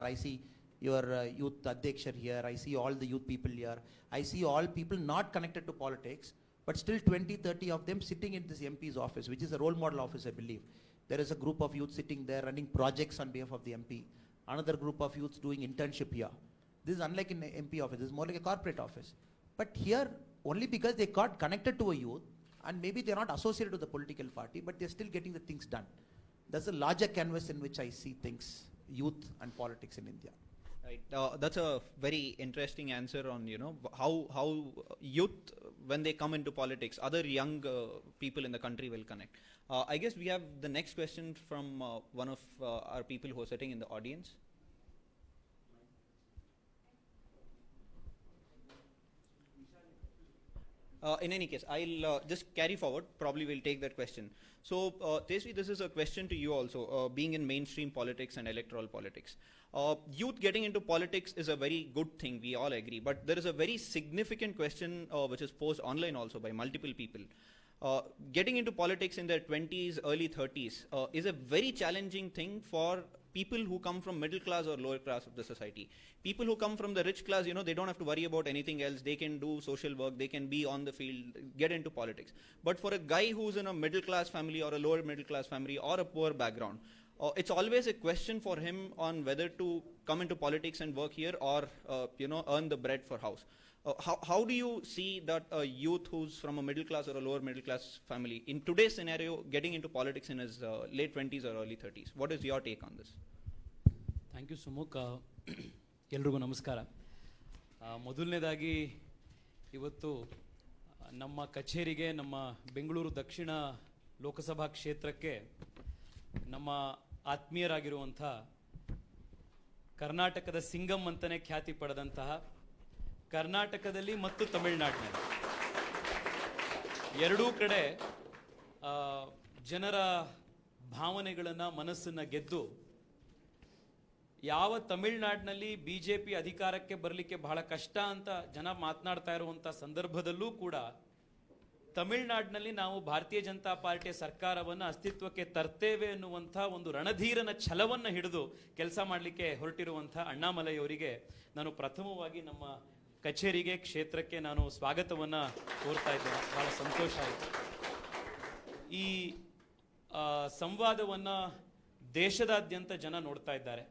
I see your youth Adhyakshar here. I see all the youth people here. I see all people not connected to politics, but still 20, 30 of them sitting in this MP's office, which is a role model office, I believe. There is a group of youth sitting there running projects on behalf of the MP. Another group of youths doing internship here. This is unlike in an MP office. This is more like a corporate office. But here, only because they got connected to a youth, and maybe they're not associated with the political party, but they're still getting the things done. That's a larger canvas in which I see things, youth and politics in India. Right. That's a very interesting answer on, how youth, when they come into politics, other young people in the country will connect. I guess we have the next question from one of our people who are sitting in the audience. In any case, I'll just carry forward. Probably we'll take that question. So, Tejasvi, this is a question to you also, being in mainstream politics and electoral politics. Youth getting into politics is a very good thing, we all agree. But there is a very significant question which is posed online also by multiple people. Getting into politics in their 20s, early 30s is a very challenging thing for people who come from middle class or lower class of the society. People who come from the rich class, they don't have to worry about anything else. They can do social work, they can be on the field, get into politics. But for a guy who's in a middle class family or a lower middle class family or a poor background, it's always a question for him on whether to come into politics and work here or, earn the bread for house. How do you see that a youth who's from a middle class or a lower middle class family, in today's scenario, getting into politics in his late 20s or early 30s? What is your take on this? Thank you Sumukh. ಎಲ್ರಿಗೂ ನಮಸ್ಕಾರ. ಮೊದಲನೇದಾಗಿ ಇವತ್ತು ನಮ್ಮ ಕಚೇರಿಗೆ, ನಮ್ಮ ಬೆಂಗಳೂರು ದಕ್ಷಿಣ ಲೋಕಸಭಾ ಕ್ಷೇತ್ರಕ್ಕೆ ನಮ್ಮ ಆತ್ಮೀಯರಾಗಿರುವಂಥ ಕರ್ನಾಟಕದ ಸಿಂಗಂ ಅಂತಲೇ ಖ್ಯಾತಿ ಪಡೆದಂತಹ, ಕರ್ನಾಟಕದಲ್ಲಿ ಮತ್ತು ತಮಿಳುನಾಡಿನಲ್ಲಿ ಎರಡೂ ಕಡೆ ಜನರ ಭಾವನೆಗಳನ್ನು, ಮನಸ್ಸನ್ನು ಗೆದ್ದು, ಯಾವ ತಮಿಳುನಾಡಿನಲ್ಲಿ ಬಿಜೆಪಿ ಅಧಿಕಾರಕ್ಕೆ ಬರಲಿಕ್ಕೆ ಬಹಳ ಕಷ್ಟ ಅಂತ ಜನ ಮಾತನಾಡ್ತಾ ಇರುವಂಥ ಸಂದರ್ಭದಲ್ಲೂ ಕೂಡ ತಮಿಳುನಾಡಿನಲ್ಲಿ ನಾವು ಭಾರತೀಯ ಜನತಾ ಪಾರ್ಟಿಯ ಸರ್ಕಾರವನ್ನು ಅಸ್ತಿತ್ವಕ್ಕೆ ತರ್ತೇವೆ ಎನ್ನುವಂಥ ಒಂದು ರಣಧೀರನ ಛಲವನ್ನು ಹಿಡಿದು ಕೆಲಸ ಮಾಡಲಿಕ್ಕೆ ಹೊರಟಿರುವಂಥ ಅಣ್ಣಾಮಲೈಯವರಿಗೆ ನಾನು ಪ್ರಥಮವಾಗಿ ನಮ್ಮ ಕಚೇರಿಗೆ, ಕ್ಷೇತ್ರಕ್ಕೆ ನಾನು ಸ್ವಾಗತವನ್ನು ಕೋರ್ತಾ ಇದ್ದೇನೆ. ಬಹಳ ಸಂತೋಷ ಆಯಿತು. ಈ ಸಂವಾದವನ್ನು ದೇಶದಾದ್ಯಂತ ಜನ ನೋಡ್ತಾ ಇದ್ದಾರೆ.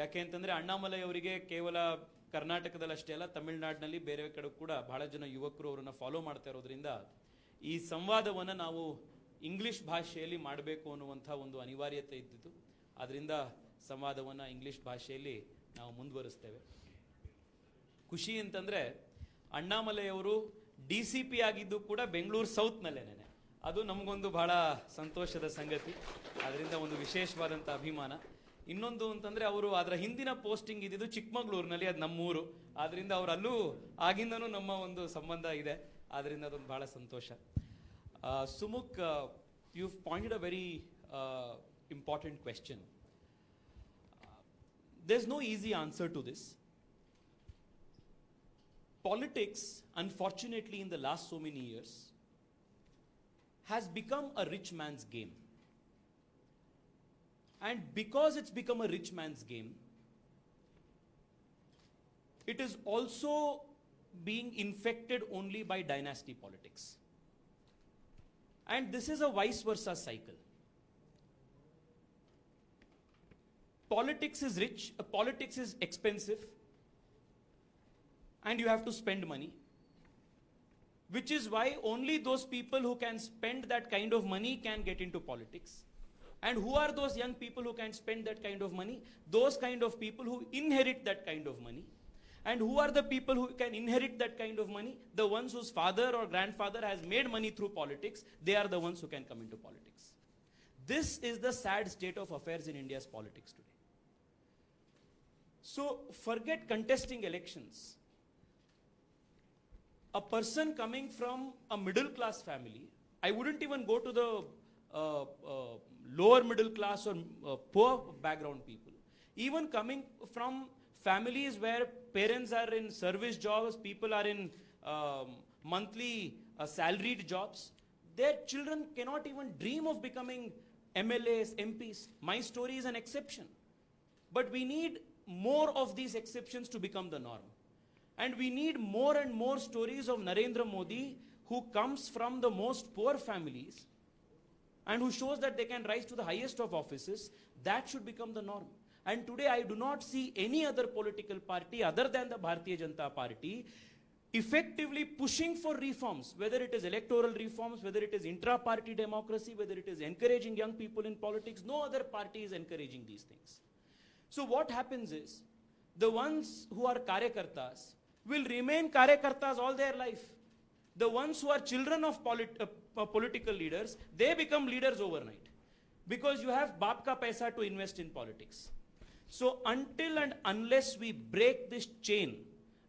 ಯಾಕೆ ಅಂತಂದರೆ ಅಣ್ಣಾಮಲೈ ಅವರಿಗೆ ಕೇವಲ ಕರ್ನಾಟಕದಲ್ಲಿ ಅಷ್ಟೇ ಅಲ್ಲ, ತಮಿಳುನಾಡಿನಲ್ಲಿ ಬೇರೆ ಕಡೆ ಕೂಡ ಬಹಳ ಜನ ಯುವಕರು ಅವರನ್ನು ಫಾಲೋ ಮಾಡ್ತಾ ಇರೋದ್ರಿಂದ ಈ ಸಂವಾದವನ್ನು ನಾವು ಇಂಗ್ಲಿಷ್ ಭಾಷೆಯಲ್ಲಿ ಮಾಡಬೇಕು ಅನ್ನುವಂಥ ಒಂದು ಅನಿವಾರ್ಯತೆ ಇದ್ದಿತ್ತು. ಆದ್ದರಿಂದ ಸಂವಾದವನ್ನು ಇಂಗ್ಲಿಷ್ ಭಾಷೆಯಲ್ಲಿ ನಾವು ಮುಂದುವರಿಸ್ತೇವೆ. ಖುಷಿ ಅಂತಂದರೆ ಅಣ್ಣಾಮಲೈ ಅವರು DCP ಆಗಿದ್ದು ಕೂಡ ಬೆಂಗಳೂರು ಸೌತ್ನಲ್ಲೇನೆ. ಅದು ನಮಗೊಂದು ಬಹಳ ಸಂತೋಷದ ಸಂಗತಿ. ಅದರಿಂದ ಒಂದು ವಿಶೇಷವಾದಂಥ ಅಭಿಮಾನ. ಇನ್ನೊಂದು ಅಂತಂದರೆ ಅವರು ಅದರ ಹಿಂದಿನ ಪೋಸ್ಟಿಂಗ್ ಇದ್ದಿದ್ದು ಚಿಕ್ಕಮಗಳೂರಿನಲ್ಲಿ, ಅದು ನಮ್ಮೂರು. ಆದ್ದರಿಂದ ಅವರು ಅಲ್ಲೂ ಆಗಿಂದನೂ ನಮ್ಮ ಒಂದು ಸಂಬಂಧ ಇದೆ. ಆದ್ದರಿಂದ ಅದೊಂದು ಬಹಳ ಸಂತೋಷ. Sumukh, you pointed a very important question. There is no easy answer to this. Politics, unfortunately, in the last so many years, has become a rich man's game. And because it's become a rich man's game, it is also being infected only by dynasty politics. And this is a vice versa cycle. Politics is rich, politics is expensive, and you have to spend money, which is why only those people who can spend that kind of money can get into politics. And who are those young people who can spend that kind of money? Those kind of people who inherit that kind of money. And who are the people who can inherit that kind of money? The ones whose father or grandfather has made money through politics. They are the ones who can come into politics. This is the sad state of affairs in India's politics today. So forget contesting elections. A person coming from a middle class family, I wouldn't even go to the lower middle class or poor background people. Even coming from families where parents are in service jobs, people are in monthly salaried jobs, their children cannot even dream of becoming MLAs, MPs. My story is an exception. But we need more of these exceptions to become the norm. And we need more and more stories of Narendra Modi, who comes from the most poor families and who shows that they can rise to the highest of offices. That should become the norm. And today I do not see any other political party other than the Bharatiya Janata Party effectively pushing for reforms, whether it is electoral reforms, whether it is intra-party democracy, whether it is encouraging young people in politics. No other party is encouraging these things. So what happens is, the ones who are Karyakartas will remain Karyakartas all their life. The ones who are children of political leaders, they become leaders overnight. Because you have baap ka paisa to invest in politics. So until and unless we break this chain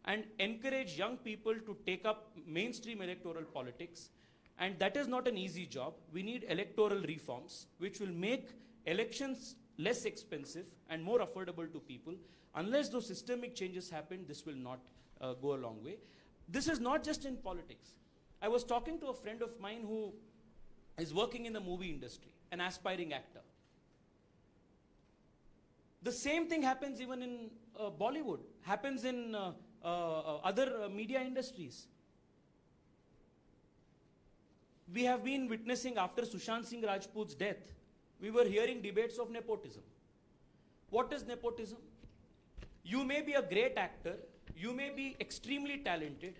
and encourage young people to take up mainstream electoral politics, and that is not an easy job. We need electoral reforms which will make elections less expensive and more affordable to people. Unless those systemic changes happen, this will not go a long way. This is not just in politics. I was talking to a friend of mine who is working in the movie industry, an aspiring actor. The same thing happens even in Bollywood, happens in other media industries. We have been witnessing, after Sushant Singh Rajput's death, we were hearing debates of nepotism. What is nepotism? You may be a great actor, you may be extremely talented,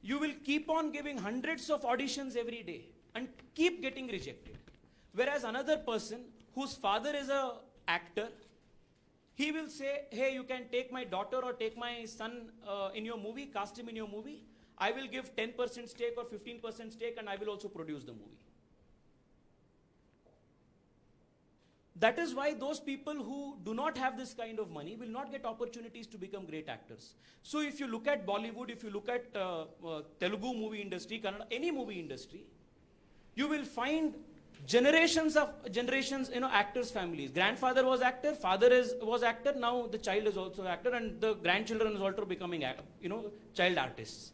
you will keep on giving hundreds of auditions every day and keep getting rejected. Whereas another person whose father is an actor, he will say, hey, you can take my daughter or take my son in your movie, cast him in your movie. I will give 10% stake or 15% stake and I will also produce the movie. That is why those people who do not have this kind of money will not get opportunities to become great actors. So if you look at Bollywood, if you look at Telugu movie industry, Kannada, any movie industry, you will find generations, actors' families. Grandfather was actor, father was actor, now the child is also actor, and the grandchildren is also becoming, child artists.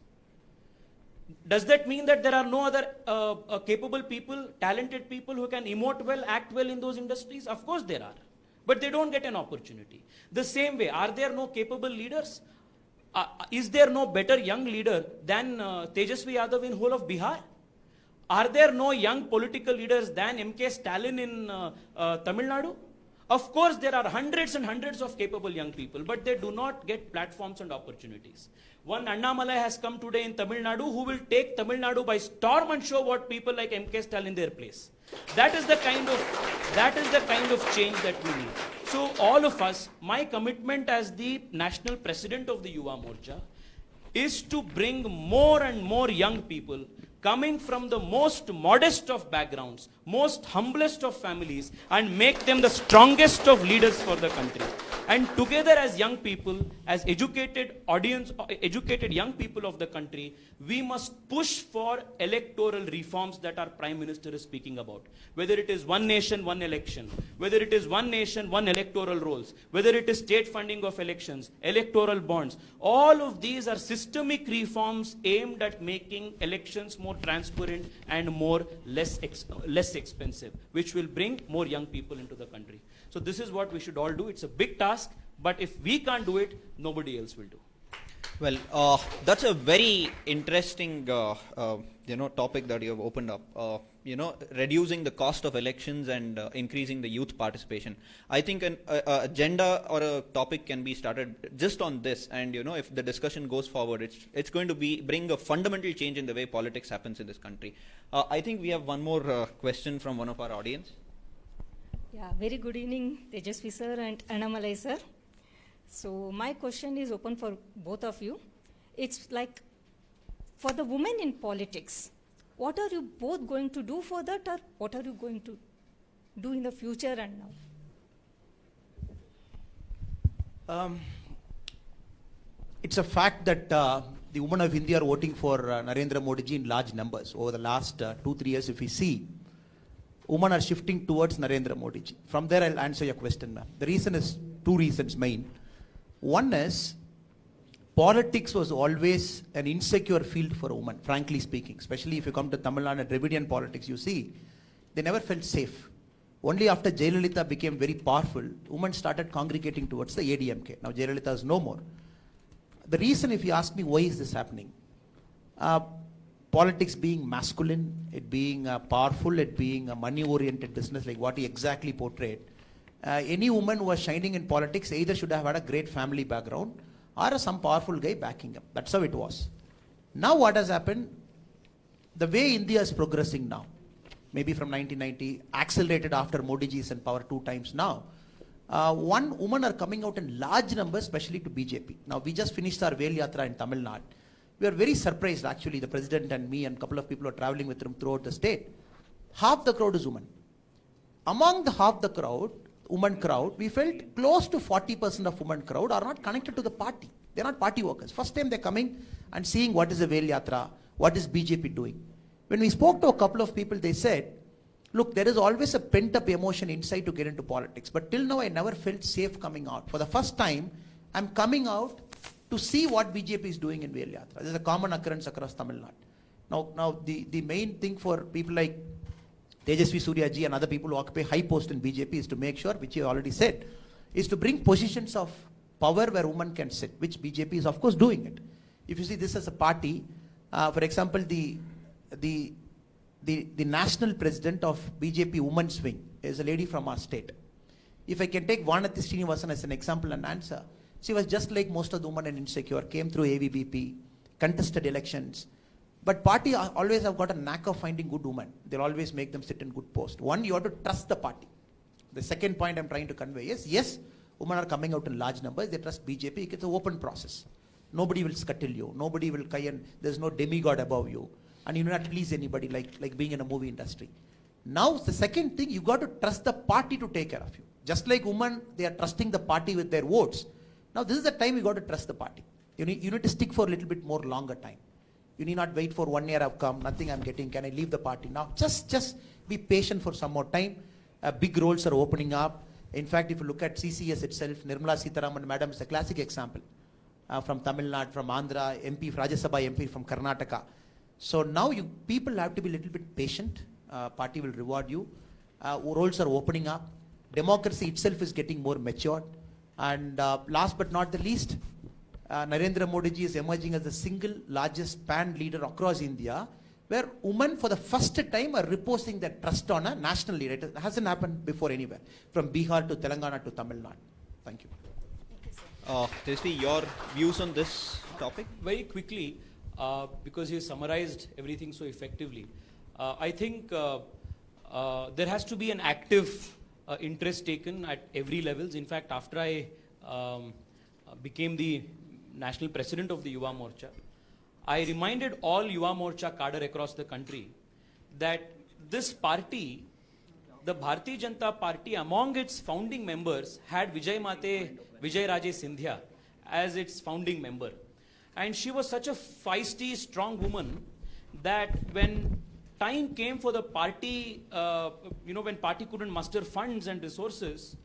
Does that mean that there are no other capable people, talented people who can emote well, act well in those industries? Of course there are. But they don't get an opportunity. The same way, are there no capable leaders? Is there no better young leader than Tejasvi Yadav in whole of Bihar? Are there no young political leaders than M.K. Stalin in Tamil Nadu? Of course, there are hundreds and hundreds of capable young people, but they do not get platforms and opportunities. One Annamalai has come today in Tamil Nadu who will take Tamil Nadu by storm and show what people like M.K. Stalin their place. That is the kind of change that we need. So all of us, my commitment as the national president of the Yuva Morcha is to bring more and more young people coming from the most modest of backgrounds, most humblest of families, and make them the strongest of leaders for the country. And together as young people, as educated young people of the country, we must push for electoral reforms that our Prime Minister is speaking about. Whether it is one nation, one election, whether it is one nation, one electoral rolls, whether it is state funding of elections, electoral bonds, all of these are systemic reforms aimed at making elections more transparent and less expensive, which will bring more young people into the country. So this is what we should all do. It's a big task, but if we can't do it, nobody else will do. Well, that's a very interesting, topic that you have opened up. Reducing the cost of elections and increasing the youth participation. I think an agenda or a topic can be started just on this, and if the discussion goes forward, it's going to bring a fundamental change in the way politics happens in this country. I think we have one more question from one of our audience. Yeah, very good evening, Tejasvi sir and Annamalai sir. So my question is open for both of you. It's like, for the women in politics, what are you both going to do for that, or what are you going to do in the future and now? It's a fact that the women of India are voting for Narendra Modi ji in large numbers. Over the last 2-3 years, if we see, women are shifting towards Narendra Modi ji. From there, I'll answer your question, ma'am. The reason is two reasons main. One is, politics was always an insecure field for women, frankly speaking. Especially if you come to Tamil Nadu and Dravidian politics, you see, they never felt safe. Only after Jayalalitha became very powerful, women started congregating towards the ADMK. Now Jayalalitha is no more. The reason, if you ask me, why is this happening? Politics being masculine, it being powerful, it being a money-oriented business like what he exactly portrayed. Any woman who was shining in politics either should have had a great family background or some powerful guy backing him. That's how it was. Now what has happened? The way India is progressing now, maybe from 1990, accelerated after Modi ji is in power 2 times now. One women are coming out in large numbers, especially to BJP. Now we just finished our Vel Yatra in Tamil Nadu. We are very surprised, actually, the president and me and a couple of people are traveling with him throughout the state. Half the crowd is women. Among the half the crowd, women crowd, we felt close to 40% of women crowd are not connected to the party. They're not party workers. First time they're coming and seeing what is a Vel Yatra, what is BJP doing. When we spoke to a couple of people, they said, look, there is always a pent-up emotion inside to get into politics. But till now, I never felt safe coming out. For the first time, I'm coming out to see what BJP is doing in Vel Yatra. This is a common occurrence across Tamil Nadu. Now the main thing for people like Tejasvi Surya ji and other people who occupy high post in BJP is to make sure, which you already said, is to bring positions of power where women can sit, which BJP is of course doing it. If you see this as a party, for example, the national president of BJP Women's Wing is a lady from our state. If I can take Vanathi Srinivasan as an example and answer, she was just like most of the women in Insecure, came through AVBP, contested elections. But party always have got a knack of finding good women. They'll always make them sit in good post. One, you have to trust the party. The second point I'm trying to convey is, yes, women are coming out in large numbers. They trust BJP. It's an open process. Nobody will scuttle you. Nobody will there's no demigod above you. And you do not please anybody like being in a movie industry. Now, the second thing, you got to trust the party to take care of you. Just like women, they are trusting the party with their votes. Now, this is the time you got to trust the party. You need to stick for a little bit more longer time. You need not wait for 1 year I've come, nothing I'm getting, can I leave the party now? Just be patient for some more time. Big roles are opening up. In fact, if you look at CCS itself, Nirmala Sitharaman Madam is a classic example. From Tamil Nadu, from Andhra, MP, Rajya Sabha MP from Karnataka. So now people have to be a little bit patient. Party will reward you. Roles are opening up. Democracy itself is getting more matured. And last but not the least, Narendra Modi ji is emerging as the single largest PAN leader across India, where women for the first time are reposing their trust on a national leader. It hasn't happened before anywhere, from Bihar to Telangana to Tamil Nadu. Thank you. Tejasvi, your views on this topic? Very quickly, because you summarized everything so effectively, I think there has to be an active interest taken at every levels. In fact, after I became the national president of the Yuva Morcha, I reminded all Yuva Morcha cadre across the country that this party, the Bharatiya Janata Party, among its founding members had Vijay Raje Scindia as its founding member. And she was such a feisty, strong woman that when time came for the party, when party couldn't muster funds and resources,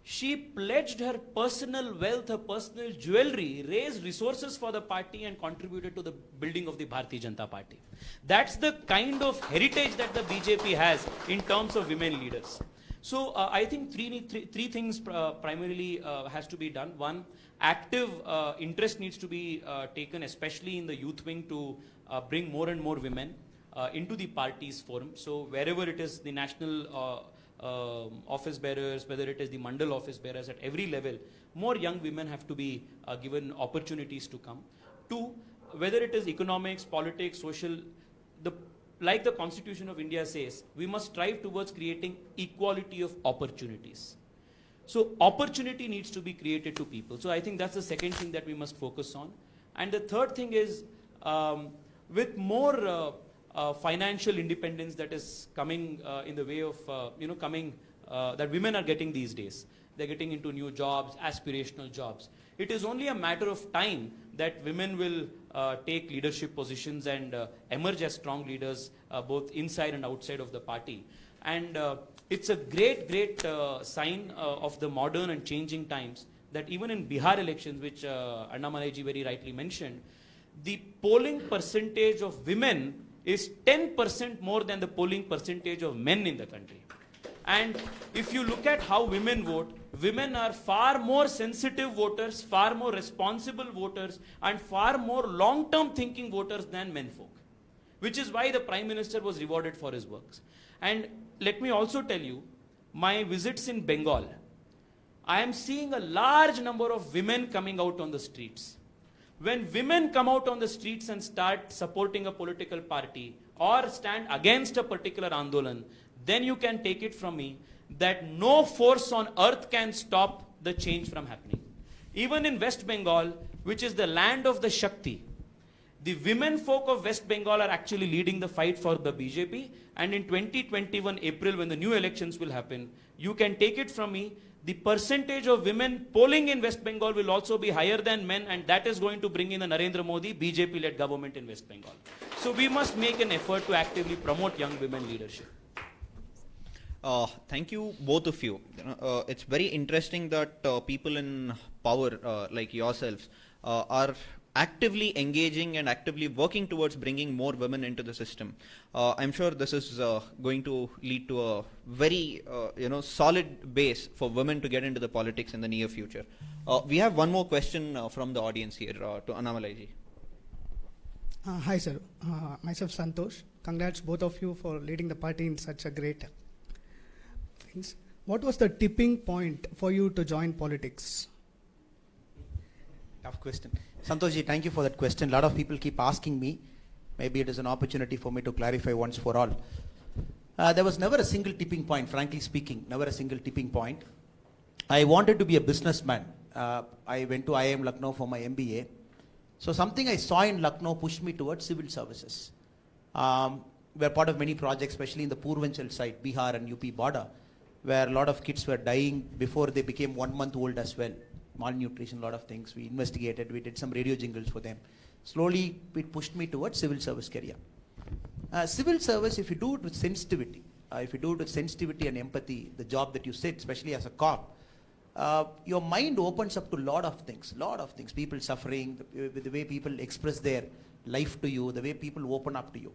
she pledged her personal wealth, her personal jewelry, raised resources for the party and contributed to the building of the Bharatiya Janata Party. That's the kind of heritage that the BJP has in terms of women leaders. So I think three things primarily has to be done. One, active interest needs to be taken, especially in the youth wing, to bring more and more women into the party's forum. So wherever it is the national office bearers, whether it is the mandal office bearers, at every level, more young women have to be given opportunities to come. Two, whether it is economics, politics, social, like the Constitution of India says, we must strive towards creating equality of opportunities. So opportunity needs to be created to people. So I think that's the second thing that we must focus on. And the third thing is, with more financial independence that is coming in the way of, that women are getting these days. They're getting into new jobs, aspirational jobs. It is only a matter of time that women will take leadership positions and emerge as strong leaders both inside and outside of the party. And it's a great sign of the modern and changing times that even in Bihar elections, which Annamalai ji very rightly mentioned, the polling percentage of women is 10% more than the polling percentage of men in the country. And if you look at how women vote, women are far more sensitive voters, far more responsible voters, and far more long-term thinking voters than men folk, which is why the Prime Minister was rewarded for his works. And let me also tell you, my visits in Bengal, I am seeing a large number of women coming out on the streets. When women come out on the streets and start supporting a political party or stand against a particular Andolan, then you can take it from me that no force on earth can stop the change from happening. Even in West Bengal, which is the land of the Shakti, the women folk of West Bengal are actually leading the fight for the BJP. And in 2021 April, when the new elections will happen, you can take it from me, the percentage of women polling in West Bengal will also be higher than men, and that is going to bring in a Narendra Modi BJP-led government in West Bengal. So we must make an effort to actively promote young women leadership. Thank you, both of you. It's very interesting that people in power, like yourselves, are actively engaging and actively working towards bringing more women into the system. I'm sure this is going to lead to a very solid base for women to get into the politics in the near future. We have one more question from the audience here to Annamalai ji. Hi sir, myself Santosh. Congrats both of you for leading the party in such a great things. What was the tipping point for you to join politics? Tough question. Santoshji, thank you for that question. A lot of people keep asking me. Maybe it is an opportunity for me to clarify once for all. There was never a single tipping point, frankly speaking, never a single tipping point. I wanted to be a businessman. I went to IIM Lucknow for my MBA. So something I saw in Lucknow pushed me towards civil services. We're part of many projects, especially in the Purvanchal side, Bihar and UP border, where a lot of kids were dying before they became 1 month old as well. Malnutrition, a lot of things. We investigated, we did some radio jingles for them. Slowly, it pushed me towards civil service career. Civil service, if you do it with sensitivity, and empathy, the job that you sit, especially as a cop, your mind opens up to a lot of things. People suffering, the way people express their life to you, the way people open up to you.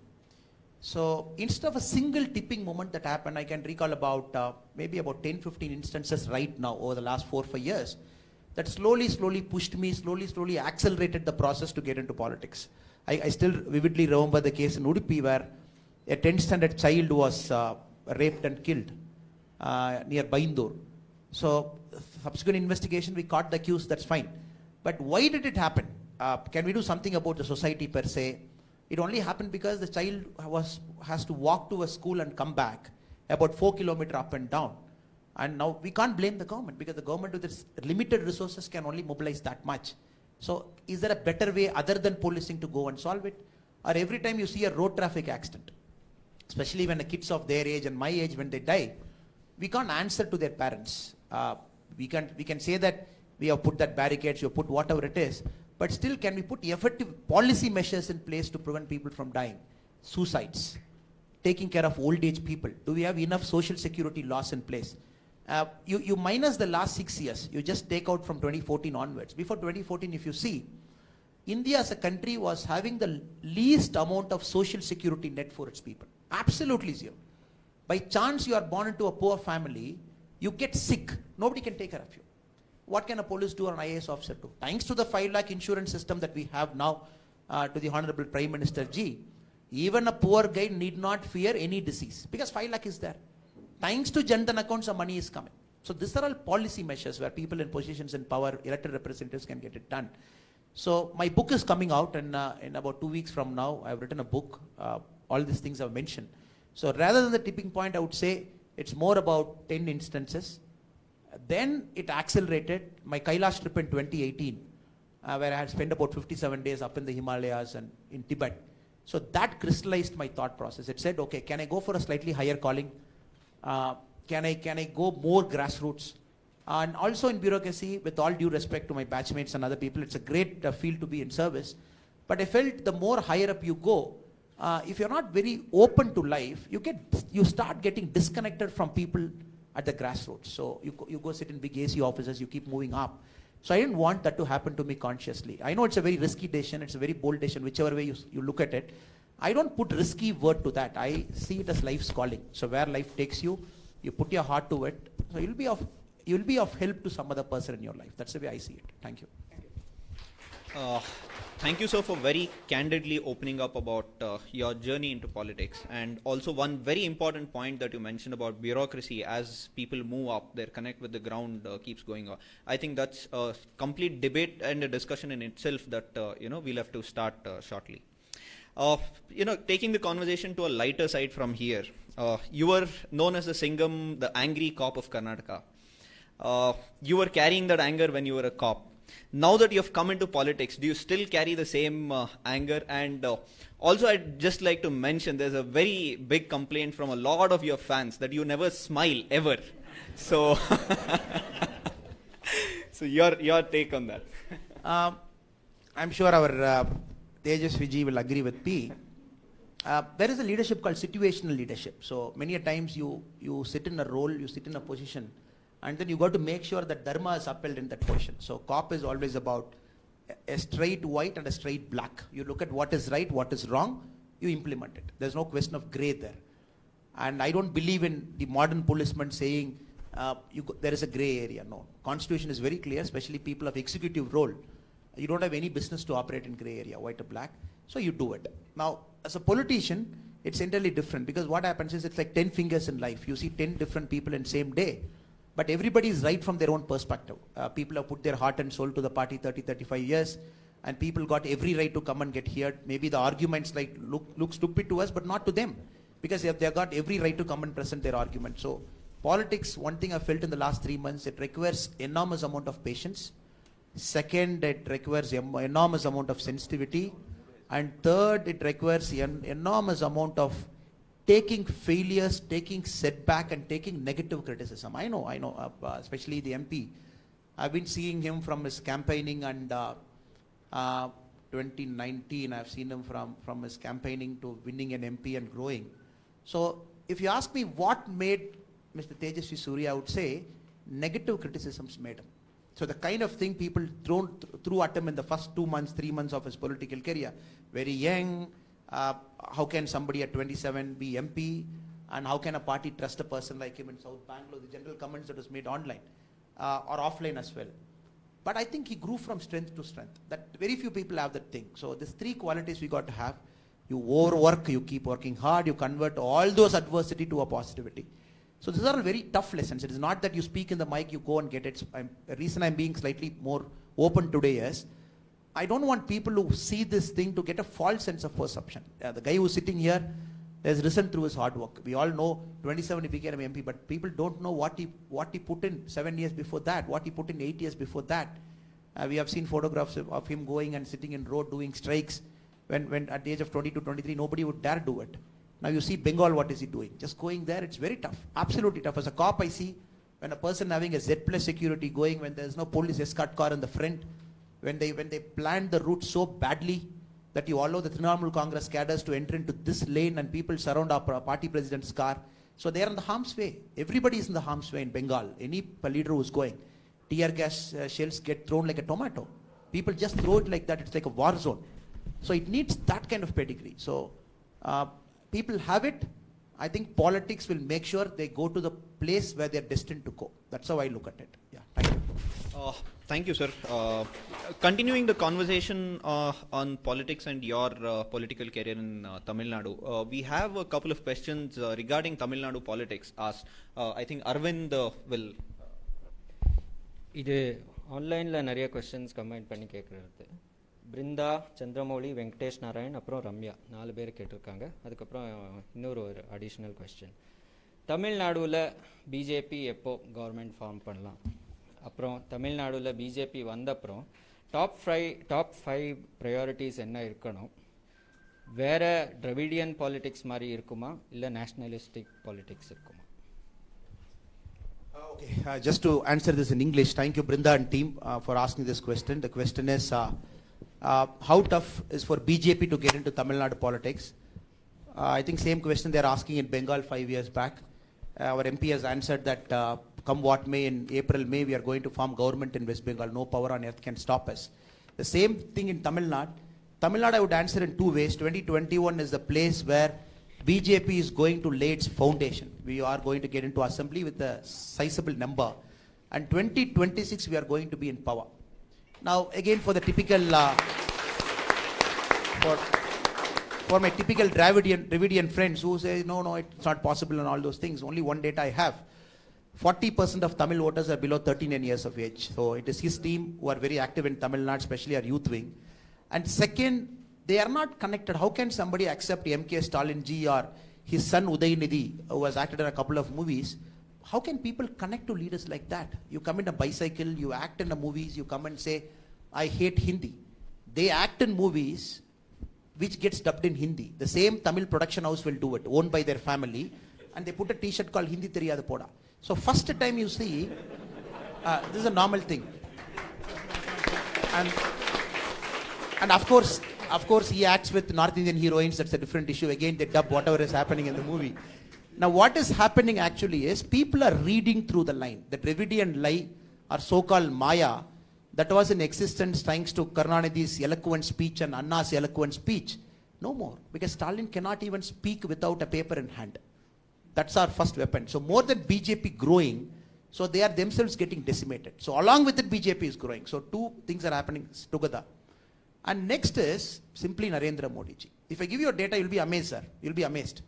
So instead of a single tipping moment that happened, I can recall about maybe about 10-15 instances right now over the last 4 or 5 years that slowly pushed me, slowly accelerated the process to get into politics. I still vividly remember the case in Udupi where a 10th standard child was raped and killed near Baindur. So subsequent investigation, we caught the accused, that's fine. But why did it happen? Can we do something about the society per se? It only happened because the child has to walk to a school and come back about 4 kilometers up and down. And now we can't blame the government because the government with its limited resources can only mobilize that much. So is there a better way other than policing to go and solve it? Or every time you see a road traffic accident, especially when the kids of their age and my age, when they die, we can't answer to their parents. We can say that we have put that barricades, we have put whatever it is, but still can we put effective policy measures in place to prevent people from dying? Suicides, taking care of old age people. Do we have enough social security laws in place? You minus the last 6 years, you just take out from 2014 onwards. Before 2014, if you see, India as a country was having the least amount of social security net for its people. Absolutely zero. By chance you are born into a poor family, you get sick, nobody can take care of you. What can a police do or an IAS officer do? Thanks to the 5 lakh insurance system that we have now, to the Honorable Prime Minister Ji, even a poor guy need not fear any disease because 5 lakh is there. Thanks to Jan Dhan accounts, the money is coming. So these are all policy measures where people in positions in power, elected representatives can get it done. So my book is coming out and in about 2 weeks from now, I've written a book. All these things I've mentioned. So rather than the tipping point, I would say it's more about 10 instances. Then it accelerated. My Kailash trip in 2018, where I had spent about 57 days up in the Himalayas and in Tibet. So that crystallized my thought process. It said, okay, can I go for a slightly higher calling? Can I go more grassroots? And also in bureaucracy, with all due respect to my batchmates and other people, it's a great field to be in service. But I felt the more higher up you go, if you're not very open to life, you start getting disconnected from people at the grassroots. So you go sit in big AC offices, you keep moving up. So I didn't want that to happen to me consciously. I know it's a very risky decision, it's a very bold decision, whichever way you look at it. I don't put risky word to that. I see it as life's calling. So where life takes you, you put your heart to it, so you'll be of help to some other person in your life. That's the way I see it. Thank you. Thank you, sir, for very candidly opening up about your journey into politics. And also one very important point that you mentioned about bureaucracy, as people move up, their connect with the ground keeps going on. I think that's a complete debate and a discussion in itself that we'll have to start shortly. Taking the conversation to a lighter side from here, you were known as the Singham, the angry cop of Karnataka. You were carrying that anger when you were a cop. Now that you have come into politics, do you still carry the same anger? And also, I'd just like to mention there's a very big complaint from a lot of your fans that you never smile ever. So, so your take on that? I'm sure our Tejaswiji will agree with me. There is a leadership called situational leadership. So many a times you sit in a role, you sit in a position, and then you got to make sure that dharma is upheld in that position. So cop is always about a straight white and a straight black. You look at what is right, what is wrong, you implement it. There's no question of gray there. And I don't believe in the modern policeman saying there is a gray area. No. Constitution is very clear, especially people of executive role. You don't have any business to operate in gray area, white or black. So you do it. Now, as a politician, it's entirely different, because what happens is it's like 10 fingers in life. You see 10 different people in same day. But everybody is right from their own perspective. People have put their heart and soul to the party 30, 35 years, and people got every right to come and get heard. Maybe the arguments look stupid to us, but not to them, because they've got every right to come and present their argument. So politics, one thing I felt in the last 3 months, it requires enormous amount of patience. Second, it requires enormous amount of sensitivity. And third, it requires an enormous amount of taking failures, taking setback, and taking negative criticism. I know, especially the MP. I've been seeing him from his campaigning, and 2019, I've seen him from his campaigning to winning an MP and growing. So if you ask me what made Mr. Tejaswi Surya, I would say negative criticisms made him. So the kind of thing people threw at him in the first 2 months, 3 months of his political career, very young, how can somebody at 27 be MP, and how can a party trust a person like him in South Bangalore, the general comments that was made online or offline as well. But I think he grew from strength to strength. That very few people have that thing. So these 3 qualities we got to have. You overwork, you keep working hard, you convert all those adversity to a positivity. So these are all very tough lessons. It is not that you speak in the mic, you go and get it. The reason I'm being slightly more open today is, I don't want people who see this thing to get a false sense of perception. The guy who's sitting here has risen through his hard work. We all know 27 he became an MP, but people don't know what he put in 7 years before that, what he put in 8 years before that. We have seen photographs of him going and sitting in road doing strikes when at the age of 22, 23, nobody would dare do it. Now you see Bengal, what is he doing? Just going there, it's very tough, absolutely tough. As a cop, I see when a person having a Z plus security going, when there's no police escort car in the front, when they planned the route so badly that you allow the Trinamool Congress cadres to enter into this lane and people surround our party president's car. So they are in the harm's way. Everybody is in the harm's way in Bengal. Any leader who's going, tear gas shells get thrown like a tomato. People just throw it like that. It's like a war zone. So it needs that kind of pedigree. So people have it. I think politics will make sure they go to the place where they're destined to go. That's how I look at it. Yeah, thank you. Thank you, sir. Continuing the conversation on politics and your political career in Tamil Nadu, we have a couple of questions regarding Tamil Nadu politics asked. I think Arvind will. இது ஆன்லைனில் நிறைய questions comment பண்ணி கேட்குறது. பிருந்தா, சந்திரமௌலி, வெங்கடேஷ் நாராயண், அப்புறம் ரம்யா 4 பேர் கேட்டிருக்காங்க. அதுக்கப்புறம் இன்னொரு அடிஷ்னல் கொஸ்டின். தமிழ்நாடுவில் பிஜேபி எப்போ கவர்மெண்ட் ஃபார்ம் பண்ணலாம்? அப்புறம் தமிழ்நாடுவில் பிஜேபி வந்தப்புறம் டாப் ஃபைவ் ப்ரையாரிட்டிஸ் என்ன இருக்கணும்? வேறு டிராவிடியன் பாலிடிக்ஸ் மாதிரி இருக்குமா, இல்லை நேஷ்னலிஸ்டிக் பாலிடிக்ஸ் இருக்குமா? Okay, just to answer this in English, thank you Brinda and team for asking this question. The question is, how tough is for BJP to get into Tamil Nadu politics? I think same question they are asking in Bengal 5 years back. Our MP has answered that come what may, in April, May, we are going to form government in West Bengal. No power on earth can stop us. The same thing in Tamil Nadu. Tamil Nadu I would answer in 2 ways. 2021 is the place where BJP is going to lay its foundation. We are going to get into assembly with a sizable number. And 2026, we are going to be in power. Now, again, for the typical, for my typical Dravidian friends who say, no, it's not possible and all those things, only one data I have. 40% of Tamil voters are below 39 years of age. So it is his team who are very active in Tamil Nadu, especially our youth wing. And second, they are not connected. How can somebody accept MK Stalin ji or his son Udayanidhi, who has acted in a couple of movies? How can people connect to leaders like that? You come in a bicycle, you act in the movies, you come and say, I hate Hindi. They act in movies which gets dubbed in Hindi. The same Tamil production house will do it, owned by their family, and they put a t-shirt called Hindi Theriyada Poda. So first time you see, this is a normal thing. And of course he acts with North Indian heroines, that's a different issue. Again, they dub whatever is happening in the movie. Now what is happening actually is, people are reading through the line. The Dravidian lie, or so-called Maya, that was in existence thanks to Karunanidhi's eloquent speech and Anna's eloquent speech. No more, because Stalin cannot even speak without a paper in hand. That's our first weapon. So more than BJP growing, so they are themselves getting decimated. So along with it, BJP is growing. So two things are happening together. And next is simply Narendra Modi ji. If I give you data, you'll be amazed, sir. You'll be amazed.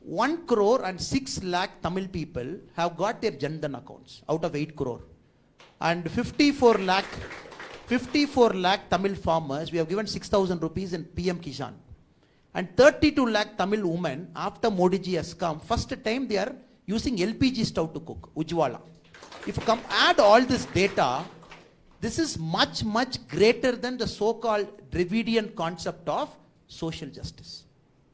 1 crore and 6 lakh Tamil people have got their Jan Dhan accounts out of 8 crore. And 54 lakh Tamil farmers, we have given 6,000 rupees in PM Kishan. And 32 lakh Tamil women, after Modi ji has come, first time they are using LPG stove to cook, Ujjwala. If you come add all this data, this is much, much greater than the so-called Dravidian concept of social justice.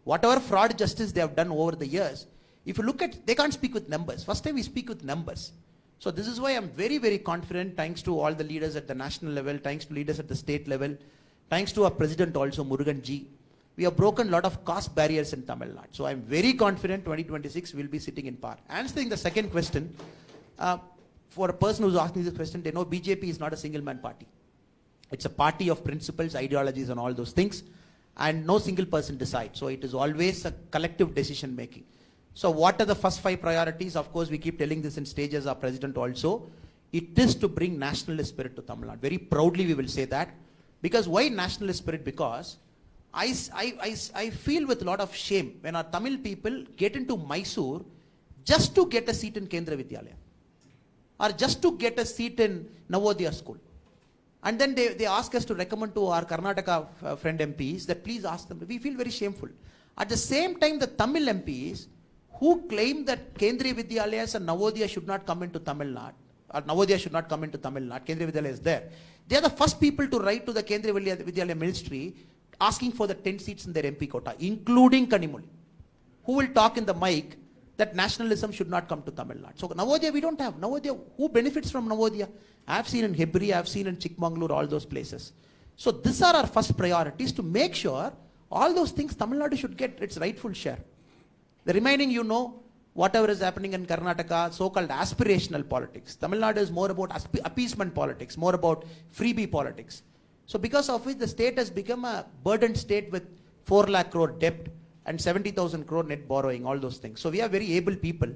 Whatever fraud justice they have done over the years, if you look at, they can't speak with numbers. First time we speak with numbers. So this is why I'm very, very confident, thanks to all the leaders at the national level, thanks to leaders at the state level, thanks to our president also, Murugan ji. We have broken a lot of caste barriers in Tamil Nadu. So I'm very confident 2026 we'll be sitting in power. Answering the second question, for a person who's asking this question, they know BJP is not a single man party. It's a party of principles, ideologies and all those things. And no single person decides. So it is always a collective decision making. So what are the first 5 priorities? Of course, we keep telling this in stages, our president also. It is to bring nationalist spirit to Tamil Nadu. Very proudly we will say that. Because why nationalist spirit? Because I feel with a lot of shame when our Tamil people get into Mysore just to get a seat in Kendra Vidyalaya. Or just to get a seat in Navodaya school. And then they ask us to recommend to our Karnataka friend MPs that please ask them. We feel very shameful. At the same time, the Tamil MPs who claim that Kendriya Vidyalayas and Navodaya should not come into Tamil Nadu, or Navodaya should not come into Tamil Nadu, Kendriya Vidyalaya is there. They are the first people to write to the Kendriya Vidyalaya ministry asking for the 10 seats in their MP quota, including Kanimuli, who will talk in the mic that nationalism should not come to Tamil Nadu. So Navodaya we don't have. Navodaya, who benefits from Navodaya? I have seen in Hebri, I have seen in Chikmagalur, all those places. So these are our first priorities, to make sure all those things Tamil Nadu should get its rightful share. The remaining, you know, whatever is happening in Karnataka, so-called aspirational politics. Tamil Nadu is more about appeasement politics, more about freebie politics. So because of which the state has become a burdened state with 4 lakh crore debt and 70,000 crore net borrowing, all those things. So we are very able people.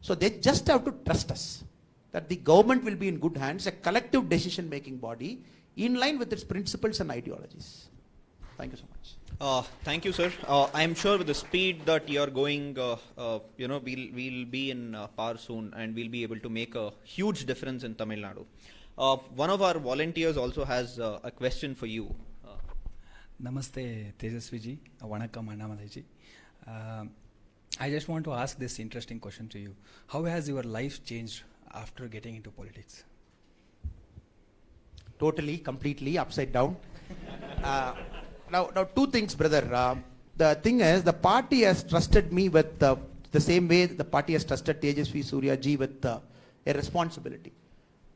So they just have to trust us that the government will be in good hands, a collective decision-making body in line with its principles and ideologies. Thank you so much. Thank you, sir. I'm sure with the speed that you're going, we'll be in power soon, and we'll be able to make a huge difference in Tamil Nadu. One of our volunteers also has a question for you. Namaste, Tejasvi ji. Vanakkam, Annamalai ji. I just want to ask this interesting question to you. How has your life changed after getting into politics? Totally, completely, upside down. Now, 2 things, brother. The thing is, the party has trusted me with the same way the party has trusted Tejasvi Surya ji with a responsibility.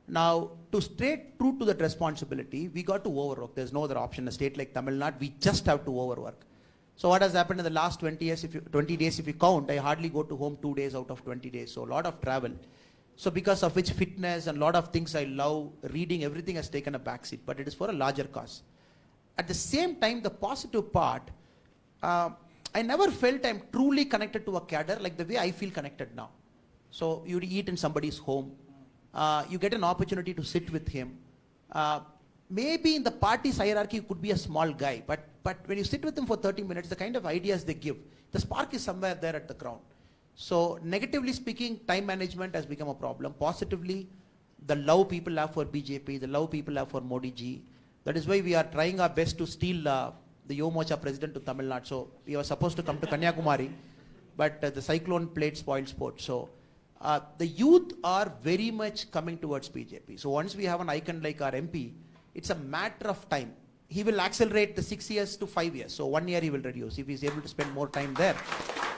Now, to stay true to that responsibility, we got to overwork. There's no other option. A state like Tamil Nadu, we just have to overwork. So what has happened in the last 20 days, if you count, I hardly go to home 2 days out of 20 days. So a lot of travel. So because of which fitness and a lot of things I love, reading, everything has taken a backseat. But it is for a larger cause. At the same time, the positive part, I never felt I'm truly connected to a cadre like the way I feel connected now. So you eat in somebody's home, you get an opportunity to sit with him. Maybe in the party's hierarchy you could be a small guy, but when you sit with him for 30 minutes, the kind of ideas they give, the spark is somewhere there at the ground. So negatively speaking, time management has become a problem. Positively, the love people have for BJP, the love people have for Modi ji. That is why we are trying our best to steal the Yuva Morcha president to Tamil Nadu. So we were supposed to come to Kanyakumari, but the cyclone played spoiled sport. So the youth are very much coming towards BJP. So once we have an icon like our MP, it's a matter of time. He will accelerate the 6 years to 5 years. So 1 year he will reduce if he's able to spend more time there.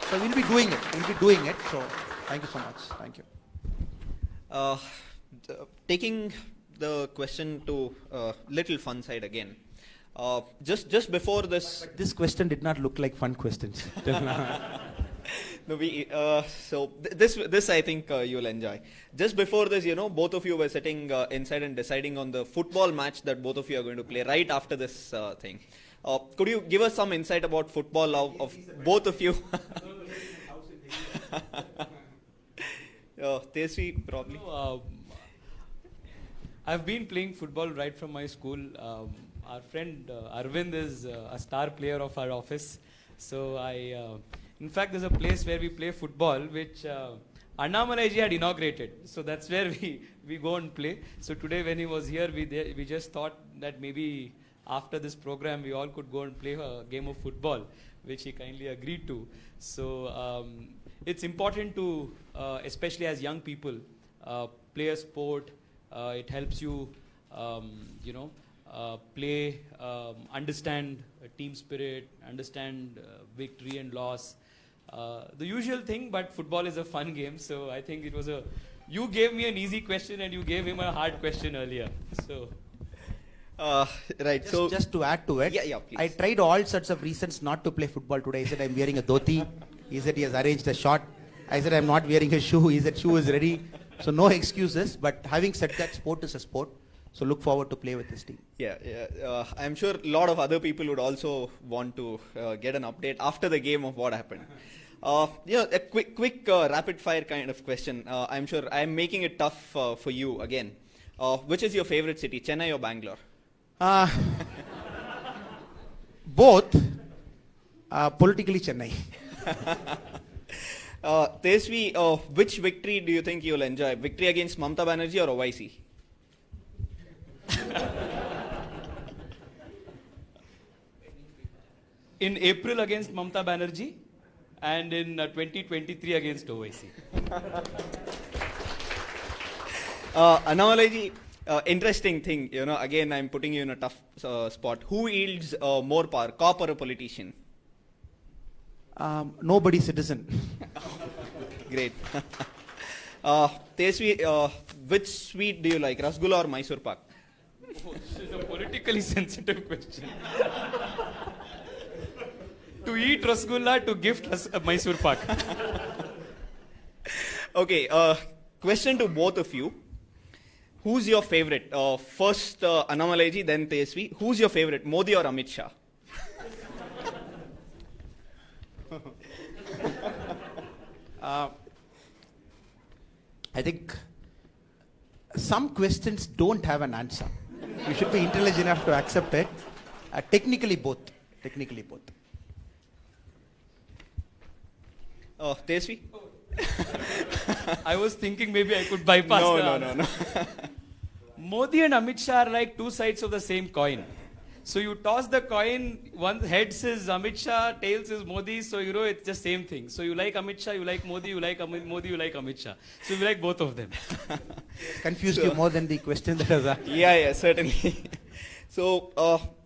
So we'll be doing it. We'll be doing it. So thank you so much. Thank you. Taking the question to little fun side again. Just before this. But this question did not look like fun questions. No, this I think you'll enjoy. Just before this, both of you were sitting inside and deciding on the football match that both of you are going to play right after this thing. Could you give us some insight about football of both of you? Tesvi, probably. I've been playing football right from my school. Our friend Arvind is a star player of our office. So in fact, there's a place where we play football, which Annamalai ji had inaugurated. So that's where we go and play. So today when he was here, we just thought that maybe after this program, we all could go and play a game of football, which he kindly agreed to. So it's important to, especially as young people, play a sport. It helps you, play, understand team spirit, understand victory and loss. The usual thing, but football is a fun game. So I think it was you gave me an easy question and you gave him a hard question earlier. So. Right. Just to add to it, yeah, please. I tried all sorts of reasons not to play football today. He said I'm wearing a dhoti. He said he has arranged a shot. I said I'm not wearing a shoe. He said shoe is ready. So no excuses. But having said that, sport is a sport. So look forward to play with this team. Yeah. I'm sure a lot of other people would also want to get an update after the game of what happened. A quick rapid fire kind of question. I'm sure I'm making it tough for you again. Which is your favorite city, Chennai or Bangalore? Both. Politically Chennai. Tesvi, which victory do you think you'll enjoy? Victory against Mamata Banerjee or Owaisi? In April against Mamata Banerjee and in 2023 against Owaisi. Annamalai ji, interesting thing, again I'm putting you in a tough spot. Who yields more power, cop or a politician? Nobody citizen. Great. Tesvi, which sweet do you like, Rasgulla or Mysore Pak? This is a politically sensitive question. To eat Rasgulla, to gift Mysore Pak. Okay, question to both of you. Who's your favorite? First Annamalai ji, then Tesvi. Who's your favorite, Modi or Amit Shah? I think some questions don't have an answer. You should be intelligent enough to accept it. Technically both. Tesvi? I was thinking maybe I could bypass No. Modi and Amit Shah are like two sides of the same coin. So you toss the coin, one heads is Amit Shah, tails is Modi, so it's the same thing. So you like Amit Shah, you like Modi, you like Modi, you like Amit Shah. So we like both of them. Confused you more than the question that was asked. Yeah, certainly. So,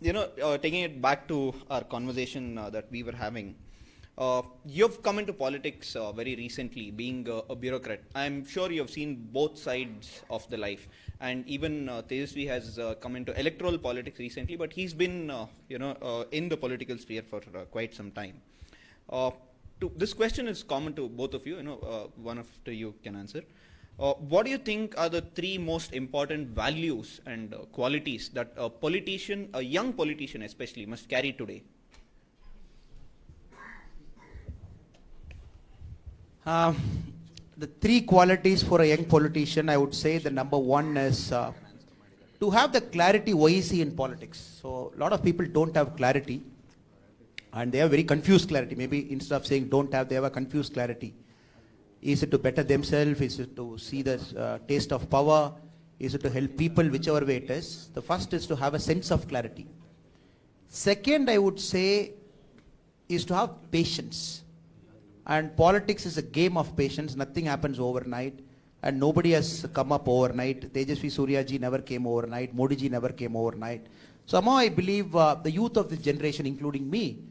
taking it back to our conversation that we were having, you've come into politics very recently, being a bureaucrat. I'm sure you've seen both sides of the life. And even Tejasvi has come into electoral politics recently, but he's been, in the political sphere for quite some time. This question is common to both of you. One of you can answer. What do you think are the three most important values and qualities that a politician, a young politician especially, must carry today? Um, the three qualities for a young politician, I would say the number one is to have the clarity why is he in politics. So a lot of people don't have clarity and they have very confused clarity. Maybe instead of saying don't have, they have a confused clarity. Is it to better themselves? Is it to see the taste of power? Is it to help people? Whichever way it is. The first is to have a sense of clarity. Second, I would say, is to have patience. And politics is a game of patience. Nothing happens overnight. And nobody has come up overnight. Tejasvi Suryaji never came overnight. Modi ji never came overnight. Somehow I believe the youth of this generation, including me,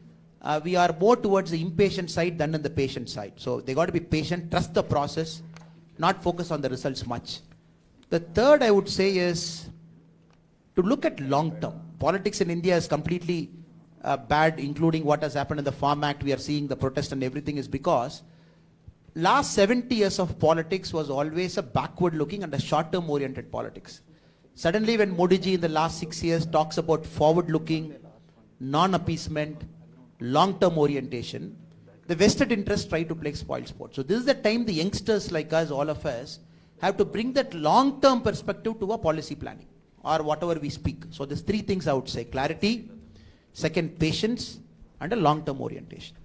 we are more towards the impatient side than on the patient side. So they got to be patient, trust the process, not focus on the results much. The third I would say is to look at long term. Politics in India is completely bad, including what has happened in the Farm Act. We are seeing the protest and everything is because last 70 years of politics was always a backward looking and a short term oriented politics. Suddenly when Modi ji in the last 6 years talks about forward looking, non-appeasement, long-term orientation, the vested interests try to play spoil sport. So this is the time the youngsters like us, all of us, have to bring that long-term perspective to a policy planning or whatever we speak. So there's three things I would say: clarity, second patience, and a long-term orientation.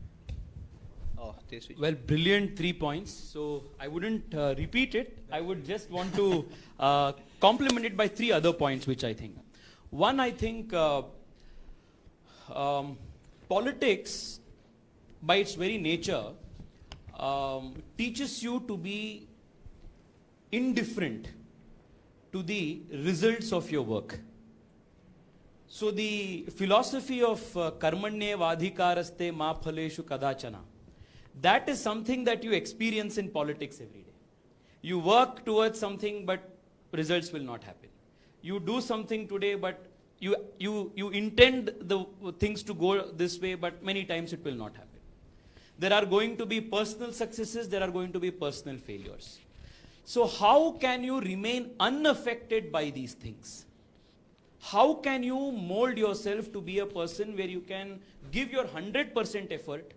Tejasvi. Well, brilliant 3 points. So I wouldn't repeat it. I would just want to complement it by 3 other points, which I think. One, I think politics, by its very nature, teaches you to be indifferent to the results of your work. So the philosophy of karmanye vadhikaraste ma phaleshu kadachana, that is something that you experience in politics every day. You work towards something, but results will not happen. You do something today, but you intend the things to go this way, but many times it will not happen. There are going to be personal successes, there are going to be personal failures. So how can you remain unaffected by these things? How can you mold yourself to be a person where you can give your 100% effort,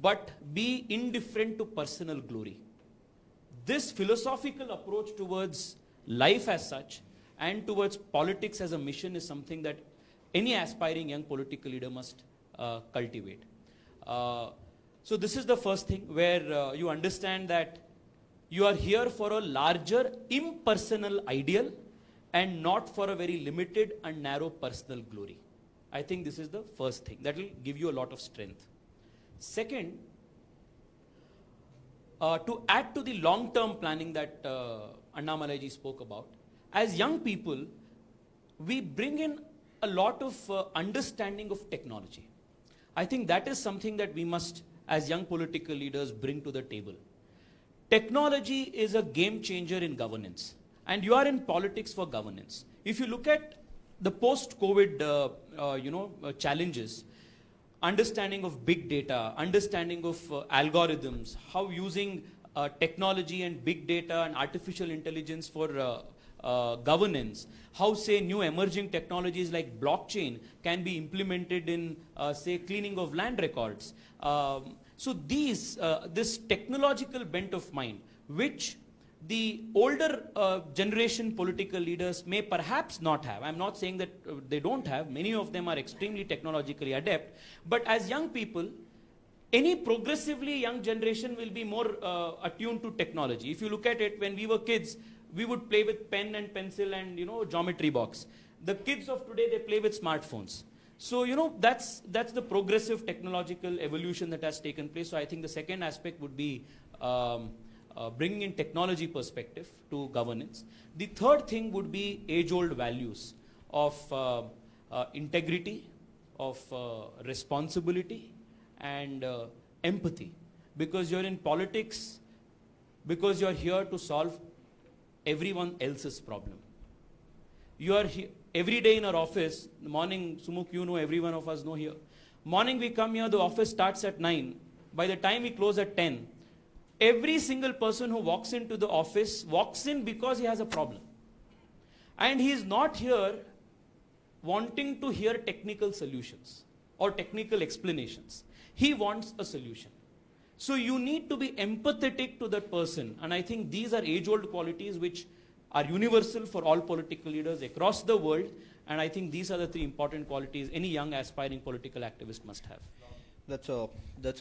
but be indifferent to personal glory? This philosophical approach towards life as such and towards politics as a mission is something that any aspiring young political leader must cultivate. So this is the first thing where you understand that you are here for a larger impersonal ideal and not for a very limited and narrow personal glory. I think this is the first thing that will give you a lot of strength. Second, to add to the long-term planning that Annamalai ji spoke about, as young people, we bring in a lot of understanding of technology. I think that is something that we must, as young political leaders, bring to the table. Technology is a game changer in governance, and you are in politics for governance. If you look at the post-COVID, challenges, understanding of big data, understanding of algorithms, how using technology and big data and artificial intelligence for governance, how say new emerging technologies like blockchain can be implemented in say cleaning of land records. So this technological bent of mind, which the older generation political leaders may perhaps not have. I'm not saying that they don't have. Many of them are extremely technologically adept. But as young people, any progressively young generation will be more attuned to technology. If you look at it, when we were kids, we would play with pen and pencil and geometry box. The kids of today, they play with smartphones. So that's the progressive technological evolution that has taken place. So I think the second aspect would be bringing in technology perspective to governance. The third thing would be age-old values of integrity, of responsibility, and empathy. Because you're in politics, because you're here to solve everyone else's problem. You are here every day in our office. Morning, Sumukh, every one of us know here. Morning we come here, the office starts at 9. By the time we close at 10, every single person who walks into the office walks in because he has a problem. And he is not here wanting to hear technical solutions or technical explanations. He wants a solution. So you need to be empathetic to that person. And I think these are age-old qualities which are universal for all political leaders across the world. And I think these are the three important qualities any young aspiring political activist must have. That's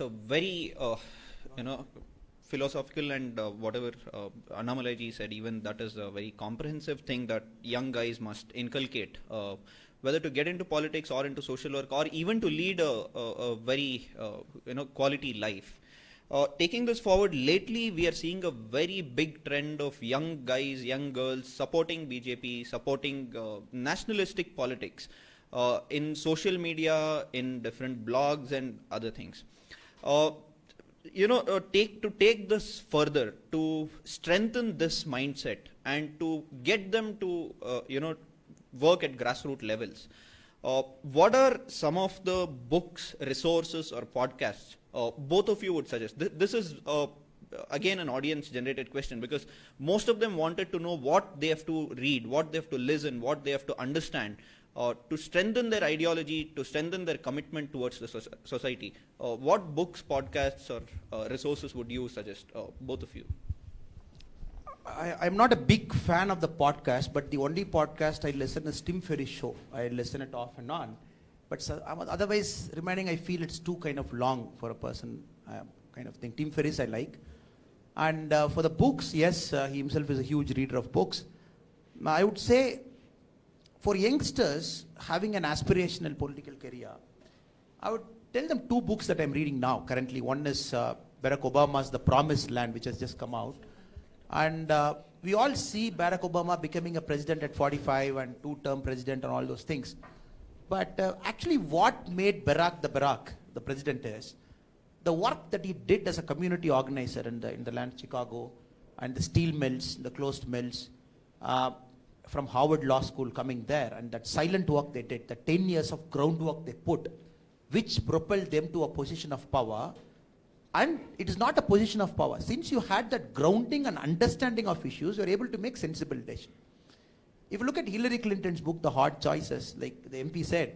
a very philosophical and whatever Annamalai ji said, even that is a very comprehensive thing that young guys must inculcate, whether to get into politics or into social work or even to lead a very quality life. Taking this forward, lately we are seeing a very big trend of young guys, young girls supporting BJP, supporting nationalistic politics in social media, in different blogs and other things. Take this further, to strengthen this mindset and to get them to work at grassroots levels. What are some of the books, resources or podcasts both of you would suggest? This is again an audience generated question, because most of them wanted to know what they have to read, what they have to listen, what they have to understand to strengthen their ideology, to strengthen their commitment towards the society. What books, podcasts or resources would you suggest, both of you? I'm not a big fan of the podcast, but the only podcast I listen is Tim Ferriss show. I listen it off and on. But otherwise, remaining, I feel it's too kind of long for a person kind of thing. Tim Ferriss I like. And for the books, yes, he himself is a huge reader of books. I would say for youngsters having an aspirational political career, I would tell them two books that I'm reading now currently. One is Barack Obama's The Promised Land, which has just come out. And we all see Barack Obama becoming a president at 45 and two-term president and all those things. But actually what made Barack, the president, is the work that he did as a community organizer in the land of Chicago, and the steel mills, the closed mills, from Harvard Law School coming there, and that silent work they did, the 10 years of groundwork they put, which propelled them to a position of power. And it is not a position of power. Since you had that grounding and understanding of issues, you are able to make sensible decisions. If you look at Hillary Clinton's book, The Hard Choices, like the MP said,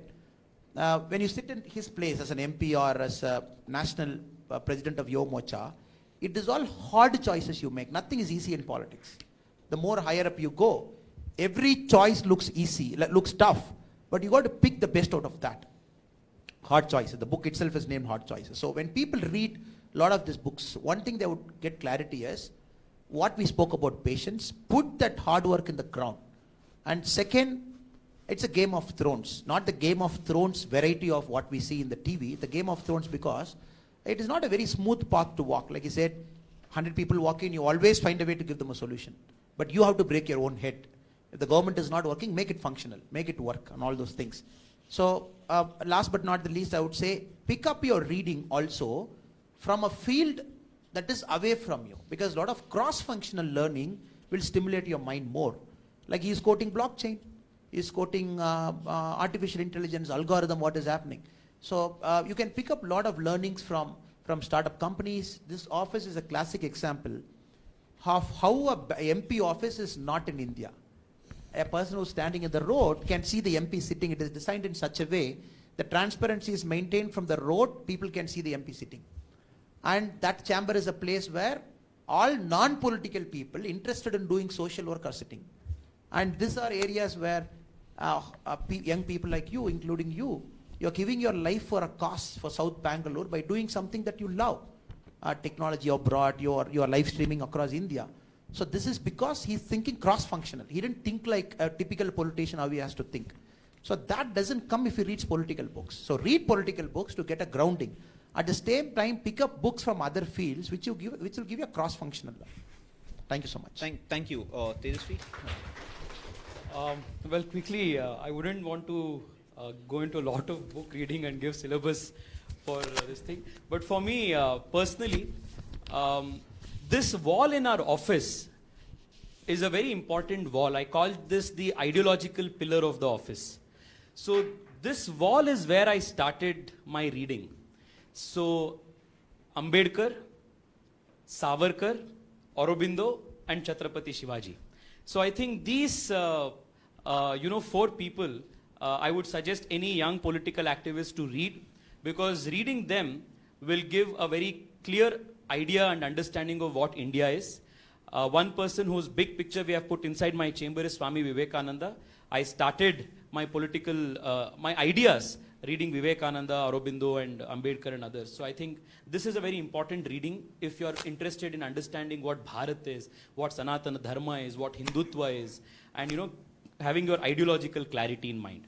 when you sit in his place as an MP or as a national president of Yuva Mocha, it is all hard choices you make. Nothing is easy in politics. The more higher up you go, every choice looks easy, looks tough, but you got to pick the best out of that. Hard Choices. The book itself is named Hard Choices. So when people read a lot of these books, one thing they would get clarity is what we spoke about, patience, put that hard work in the ground. And second, it's a Game of Thrones, not the Game of Thrones variety of what we see in the TV, the Game of Thrones, because it is not a very smooth path to walk. Like you said, 100 people walk in, you always find a way to give them a solution. But you have to break your own head. If the government is not working, make it functional, make it work, and all those things. So last but not the least, I would say, pick up your reading also from a field that is away from you, because a lot of cross-functional learning will stimulate your mind more. Like he is quoting blockchain, he is quoting artificial intelligence, algorithm, what is happening. So you can pick up a lot of learnings from startup companies. This office is a classic example of how a MP office is not in India. A person who's standing in the road can see the MP sitting. It is designed in such a way the transparency is maintained from the road, people can see the MP sitting. And that chamber is a place where all non-political people interested in doing social work are sitting. And these are areas where young people like you, including you, you're giving your life for a cause for South Bangalore by doing something that you love. Technology abroad, you are live streaming across India. So this is because he's thinking cross-functional. He didn't think like a typical politician how he has to think. So that doesn't come if he reads political books. So read political books to get a grounding. At the same time, pick up books from other fields which will give you a cross-functional life. Thank you so much. Thank you. Tejasvi? Well, quickly, I wouldn't want to go into a lot of book reading and give syllabus for this thing. But for me, personally, this wall in our office is a very important wall. I call this the ideological pillar of the office. So this wall is where I started my reading. So Ambedkar, Savarkar, Aurobindo, and Chhatrapati Shivaji. So I think these, four people, I would suggest any young political activist to read, because reading them will give a very clear idea and understanding of what India is. One person whose big picture we have put inside my chamber is Swami Vivekananda. I started my political, my ideas reading Vivekananda, Aurobindo and Ambedkar and others. So I think this is a very important reading if you are interested in understanding what Bharat is, what Sanatana Dharma is, what Hindutva is, and having your ideological clarity in mind.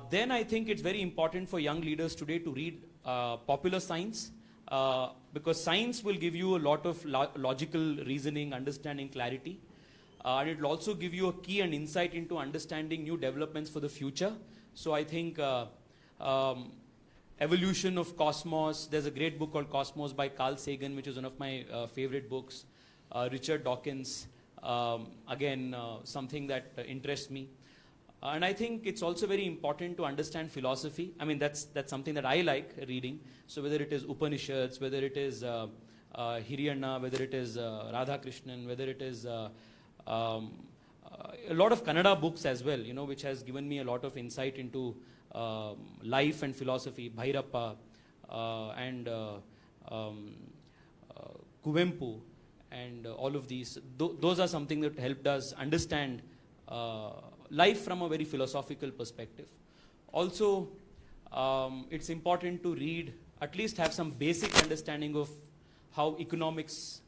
Then I think it's very important for young leaders today to read popular science, because science will give you a lot of logical reasoning, understanding, clarity. And it will also give you a key and insight into understanding new developments for the future. So I think Evolution of Cosmos, there's a great book called Cosmos by Carl Sagan, which is one of my favorite books. Richard Dawkins, again, something that interests me. And I think it's also very important to understand philosophy. I mean, that's something that I like reading. So whether it is Upanishads, whether it is Hiriyanna, whether it is Radhakrishnan, whether it is a lot of Kannada books as well, which has given me a lot of insight into life and philosophy. Bhairappa and Kuvempu and all of these. Those are something that helped us understand life from a very philosophical perspective. Also, it's important to read, at least have some basic understanding of how economics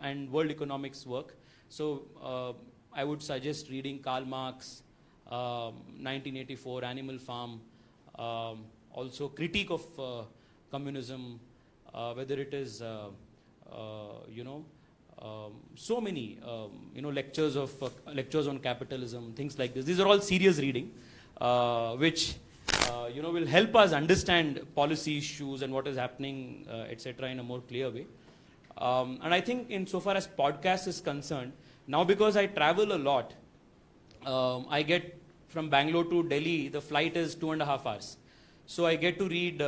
and world economics work. So I would suggest reading Karl Marx, 1984, Animal Farm, also Critique of Communism, whether it is, so many, lectures on capitalism, things like this. These are all serious reading, which, will help us understand policy issues and what is happening, etc., in a more clear way. And I think insofar as podcast is concerned, now because I travel a lot, I get from Bangalore to Delhi, the flight is 2.5 hours. So I get to read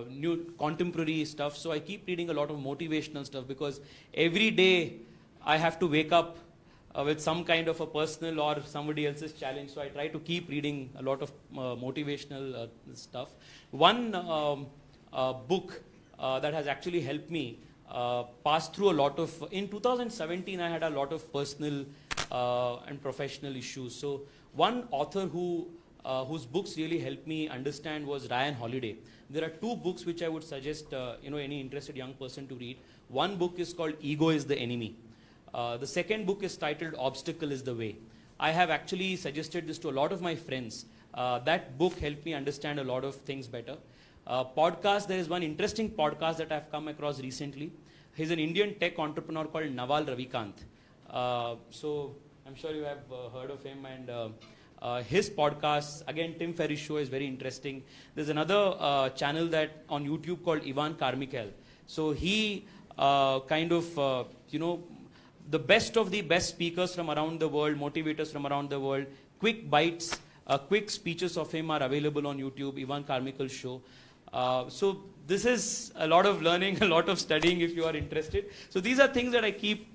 new contemporary stuff. So I keep reading a lot of motivational stuff, because every day I have to wake up with some kind of a personal or somebody else's challenge. So I try to keep reading a lot of motivational stuff. One book that has actually helped me pass through a lot of, in 2017 I had a lot of personal and professional issues. So one author whose books really helped me understand was Ryan Holiday. There are two books which I would suggest any interested young person to read. One book is called Ego is the Enemy. The second book is titled Obstacle is the Way. I have actually suggested this to a lot of my friends. That book helped me understand a lot of things better. Podcast, there is one interesting podcast that I've come across recently. He's an Indian tech entrepreneur called Naval Ravikant. So I'm sure you have heard of him, and his podcast, again, Tim Ferriss Show, is very interesting. There's another channel that on YouTube called Ivan Carmichael. So he the best of the best speakers from around the world, motivators from around the world, quick bites, quick speeches of him are available on YouTube, Ivan Carmichael Show. So this is a lot of learning, a lot of studying if you are interested. So these are things that I keep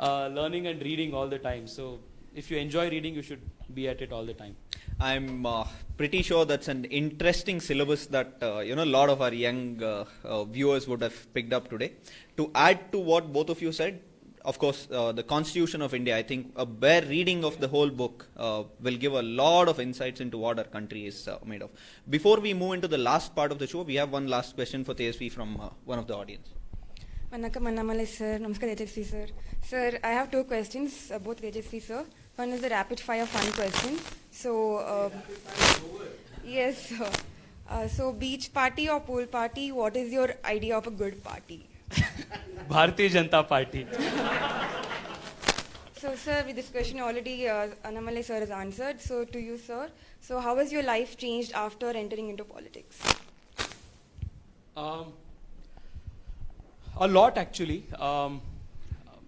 learning and reading all the time. So if you enjoy reading, you should be at it all the time. I'm pretty sure that's an interesting syllabus that a lot of our young viewers would have picked up today. To add to what both of you said, of course, the Constitution of India, I think a bare reading of the whole book will give a lot of insights into what our country is made of. Before we move into the last part of the show, we have one last question for Tejasvi from one of the audience. Vanakkam Annamalai sir, Namaskar Tejasvi sir. Sir, I have two questions, both Tejasvi sir. One is the rapid fire fun question. So, yes sir. So beach party or pool party, what is your idea of a good party? Bharatiya Janata Party. So sir, with this question already Annamalai sir has answered. So to you sir, so how has your life changed after entering into politics? A lot actually.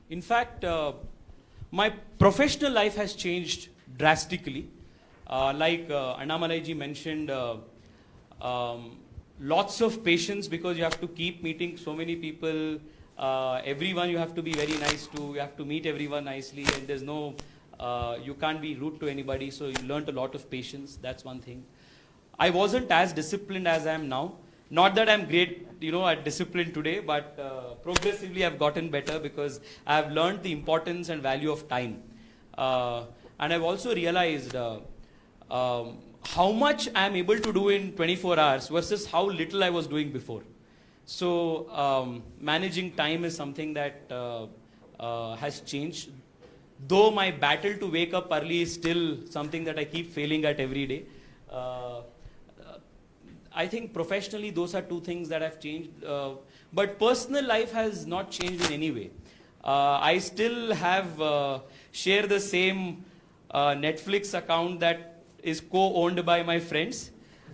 In fact, my professional life has changed drastically. Like Annamalai ji mentioned, lots of patience, because you have to keep meeting so many people. Everyone you have to be very nice to. You have to meet everyone nicely, and there's no, you can't be rude to anybody. So you learned a lot of patience. That's one thing. I wasn't as disciplined as I am now. Not that I'm great, at discipline today, but progressively I've gotten better because I've learned the importance and value of time. And I've also realized how much I'm able to do in 24 hours versus how little I was doing before. So managing time is something that has changed. Though my battle to wake up early is still something that I keep failing at every day. I think professionally those are two things that have changed. But personal life has not changed in any way. I still have share the same Netflix account that is co-owned by my friends.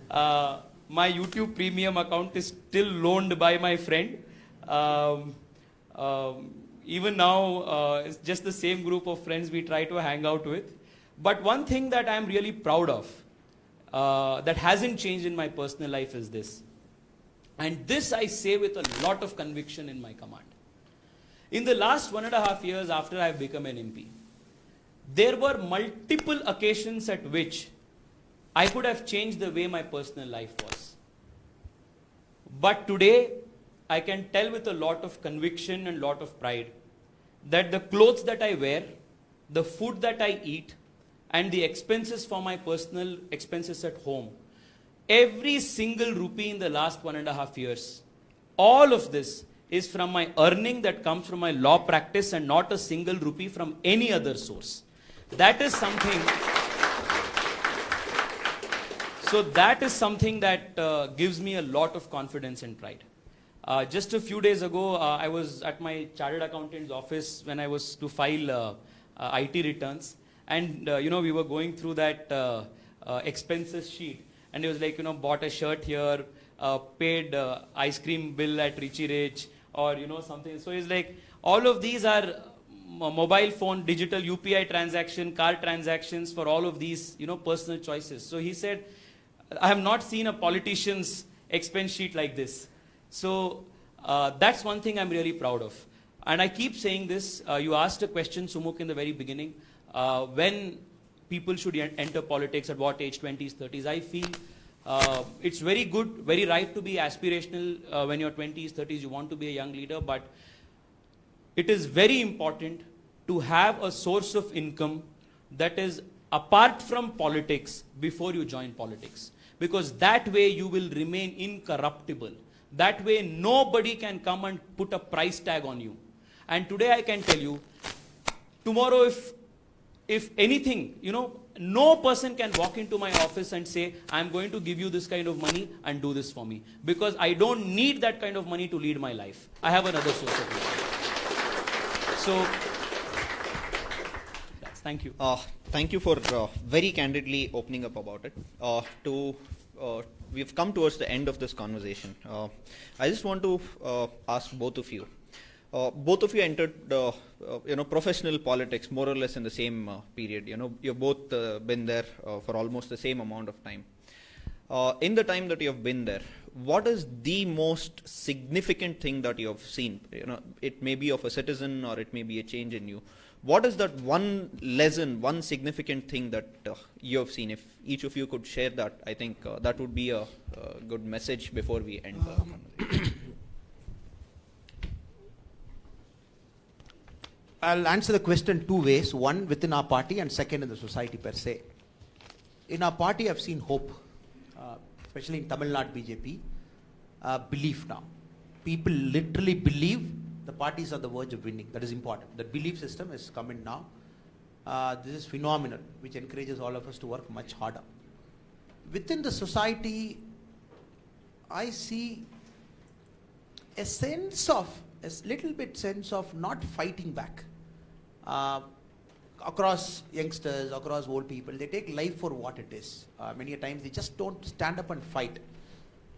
My YouTube Premium account is still loaned by my friend. Even now, it's just the same group of friends we try to hang out with. But one thing that I'm really proud of, that hasn't changed in my personal life is this. And this I say with a lot of conviction in my command. In the last 1.5 years after I've become an MP, there were multiple occasions at which I could have changed the way my personal life was. But today, I can tell with a lot of conviction and lot of pride that the clothes that I wear, the food that I eat, and the expenses for my personal expenses at home, every single rupee in the last 1.5 years, all of this is from my earning that comes from my law practice and not a single rupee from any other source. That is something. So that is something that gives me a lot of confidence and pride. Just a few days ago, I was at my chartered accountant's office when I was to file IT returns. And, we were going through that expenses sheet. And it was like, bought a shirt here, paid ice cream bill at Richie Rich, or, something. So it's like, all of these are mobile phone, digital UPI transaction, car transactions for all of these, personal choices. So he said, I have not seen a politician's expense sheet like this. So that's one thing I'm really proud of. And I keep saying this. You asked a question, Sumukh, in the very beginning. When people should enter politics, at what age, 20s, 30s, I feel it's very good, very right to be aspirational when you're 20s, 30s, you want to be a young leader, but it is very important to have a source of income that is apart from politics before you join politics. Because that way you will remain incorruptible. That way nobody can come and put a price tag on you. And today I can tell you, tomorrow if anything, no person can walk into my office and say, I'm going to give you this kind of money and do this for me. Because I don't need that kind of money to lead my life. I have another source of income. So, thank you. Thank you for very candidly opening up about it. We've come towards the end of this conversation. I just want to ask both of you. Both of you entered, professional politics more or less in the same period. You've both been there for almost the same amount of time. In the time that you've been there, what is the most significant thing that you have seen? It may be of a citizen or it may be a change in you. What is that one lesson, one significant thing that you have seen? If each of you could share that, I think that would be a good message before we end the conversation. I'll answer the question two ways. One, within our party, and second, in the society per se. In our party, I've seen hope, especially in Tamil Nadu BJP, belief now. People literally believe the party is on the verge of winning. That is important. The belief system is coming now. This is phenomenal, which encourages all of us to work much harder. Within the society, I see a little bit sense of not fighting back. Across youngsters, across old people, they take life for what it is. Many a times they just don't stand up and fight.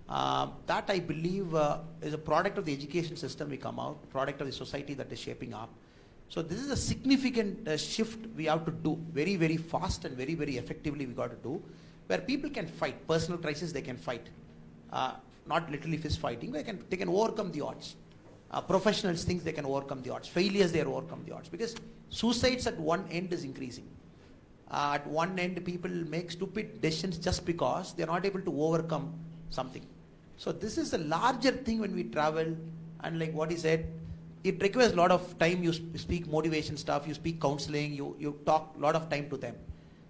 That I believe is a product of the education system we come out, product of the society that is shaping up. So this is a significant shift we have to do very, very fast and very, very effectively we got to do, where people can fight. Personal crisis they can fight. Not literally fist fighting, they can overcome the odds. Professionals think they can overcome the odds. Failures, they overcome the odds. Because suicides at one end is increasing. At one end, people make stupid decisions just because they're not able to overcome something. So this is a larger thing when we travel, and like what he said, it requires a lot of time. You speak motivation stuff, you speak counseling, you talk a lot of time to them.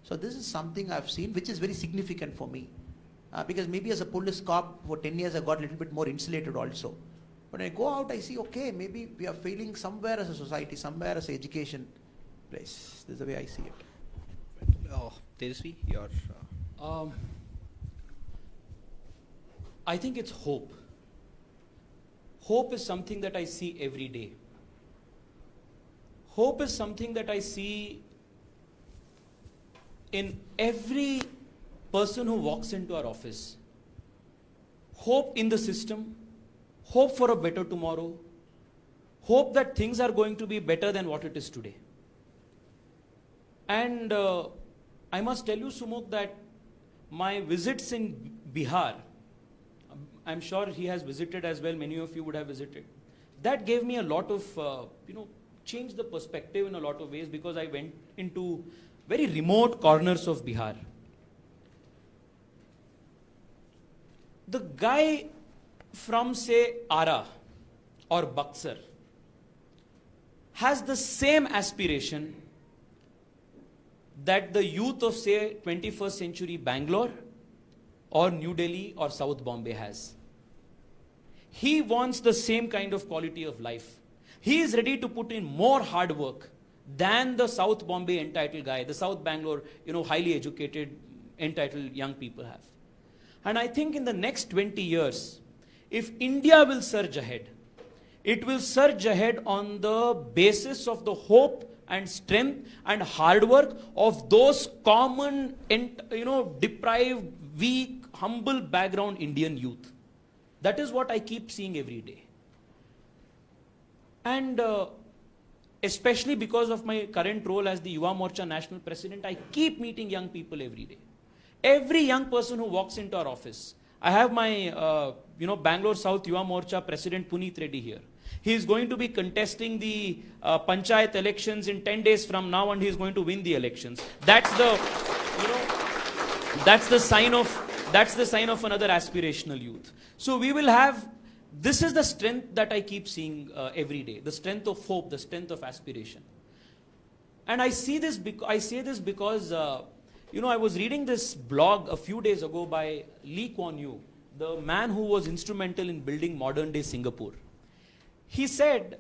So this is something I've seen which is very significant for me. Because maybe as a police cop for 10 years I got a little bit more insulated also. But when I go out I see, okay, maybe we are failing somewhere as a society, somewhere as an education place. This is the way I see it. Tejasvi, your... I think it's hope. Hope is something that I see every day. Hope is something that I see in every person who walks into our office. Hope in the system, hope for a better tomorrow, hope that things are going to be better than what it is today. And I must tell you, Sumukh, that my visits in Bihar, I'm sure he has visited as well, many of you would have visited. That gave me a lot of, changed the perspective in a lot of ways, because I went into very remote corners of Bihar. The guy from, say, Ara or Buxar has the same aspiration that the youth of, say, 21st century Bangalore or New Delhi or South Bombay has. He wants the same kind of quality of life. He is ready to put in more hard work than the South Bombay entitled guy, the South Bangalore, highly educated, entitled young people have. And I think in the next 20 years, if India will surge ahead, it will surge ahead on the basis of the hope and strength and hard work of those common, deprived, weak, humble background Indian youth. That is what I keep seeing every day. And especially because of my current role as the Yuva Morcha National President, I keep meeting young people every day. Every young person who walks into our office. I have my, Bangalore South Yuva Morcha President Puneet Reddy here. He is going to be contesting the Panchayat elections in 10 days from now, and he is going to win the elections. That's the, that's the sign of another aspirational youth. So we will have, this is the strength that I keep seeing every day, the strength of hope, the strength of aspiration. And I see this, I say this because, I was reading this blog a few days ago by Lee Kuan Yew, the man who was instrumental in building modern day Singapore. He said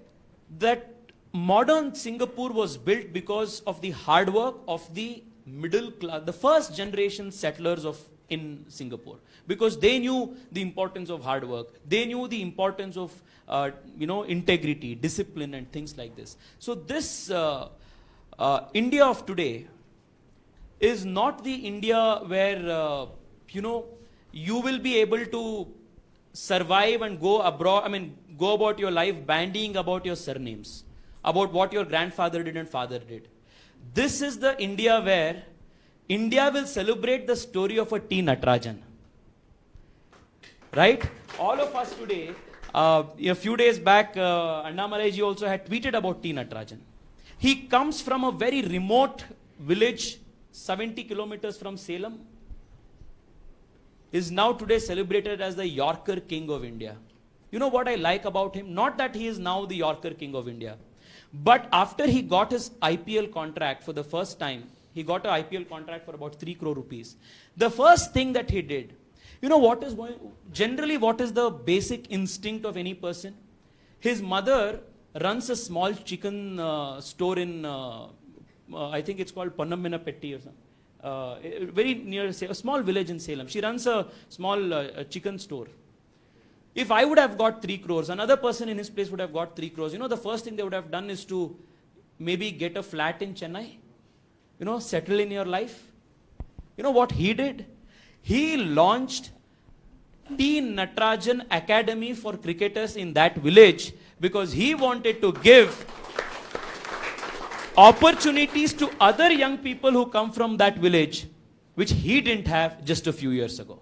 that modern Singapore was built because of the hard work of the middle class, the first generation settlers in Singapore, because they knew the importance of hard work. They knew the importance of, integrity, discipline, and things like this. So this India of today is not the India where, you will be able to survive and go abroad, go about your life bandying about your surnames, about what your grandfather did and father did. This is the India where India will celebrate the story of a T. Natarajan. Right? All of us today, a few days back, Annamalai ji also had tweeted about T. Natarajan. He comes from a very remote village, 70 kilometers from Salem, is now today celebrated as the Yorker King of India. You know what I like about him? Not that he is now the Yorker King of India, but after he got his IPL contract for the first time, he got an IPL contract for about 3 crore rupees. The first thing that he did, generally what is the basic instinct of any person? His mother runs a small chicken store in, I think it's called Pannamminapetti or something. Very near a small village in Salem. She runs a small chicken store. If I would have got 3 crores, another person in his place would have got 3 crores. The first thing they would have done is to maybe get a flat in Chennai, settle in your life. You know what he did? He launched T. Natarajan Academy for cricketers in that village because he wanted to give opportunities to other young people who come from that village, which he didn't have just a few years ago.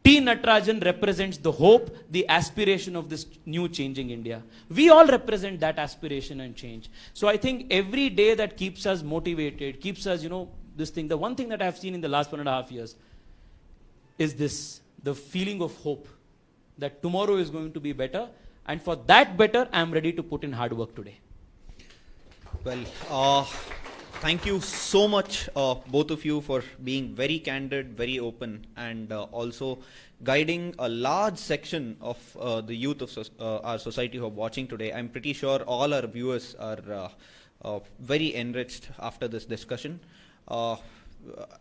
T. Natarajan represents the hope, the aspiration of this new changing India. We all represent that aspiration and change. So I think every day that keeps us motivated, keeps us, this thing, the one thing that I have seen in the last 1.5 years is this, the feeling of hope. that tomorrow is going to be better, and for that better, I am ready to put in hard work today. Well, thank you so much, both of you, for being very candid, very open, and also guiding a large section of the youth of our society who are watching today. I'm pretty sure all our viewers are very enriched after this discussion.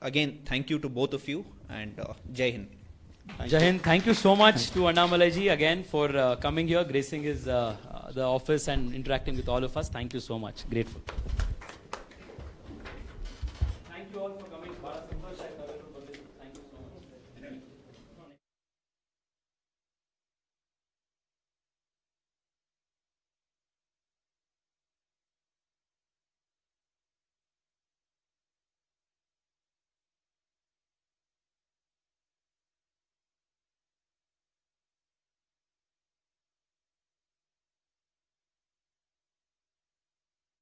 Again, thank you to both of you, and Jai Hind. Jai Hind, thank you so much to Annamalai ji again for coming here, gracing his the office and interacting with all of us. Thank you so much. Grateful. Thank you all for coming.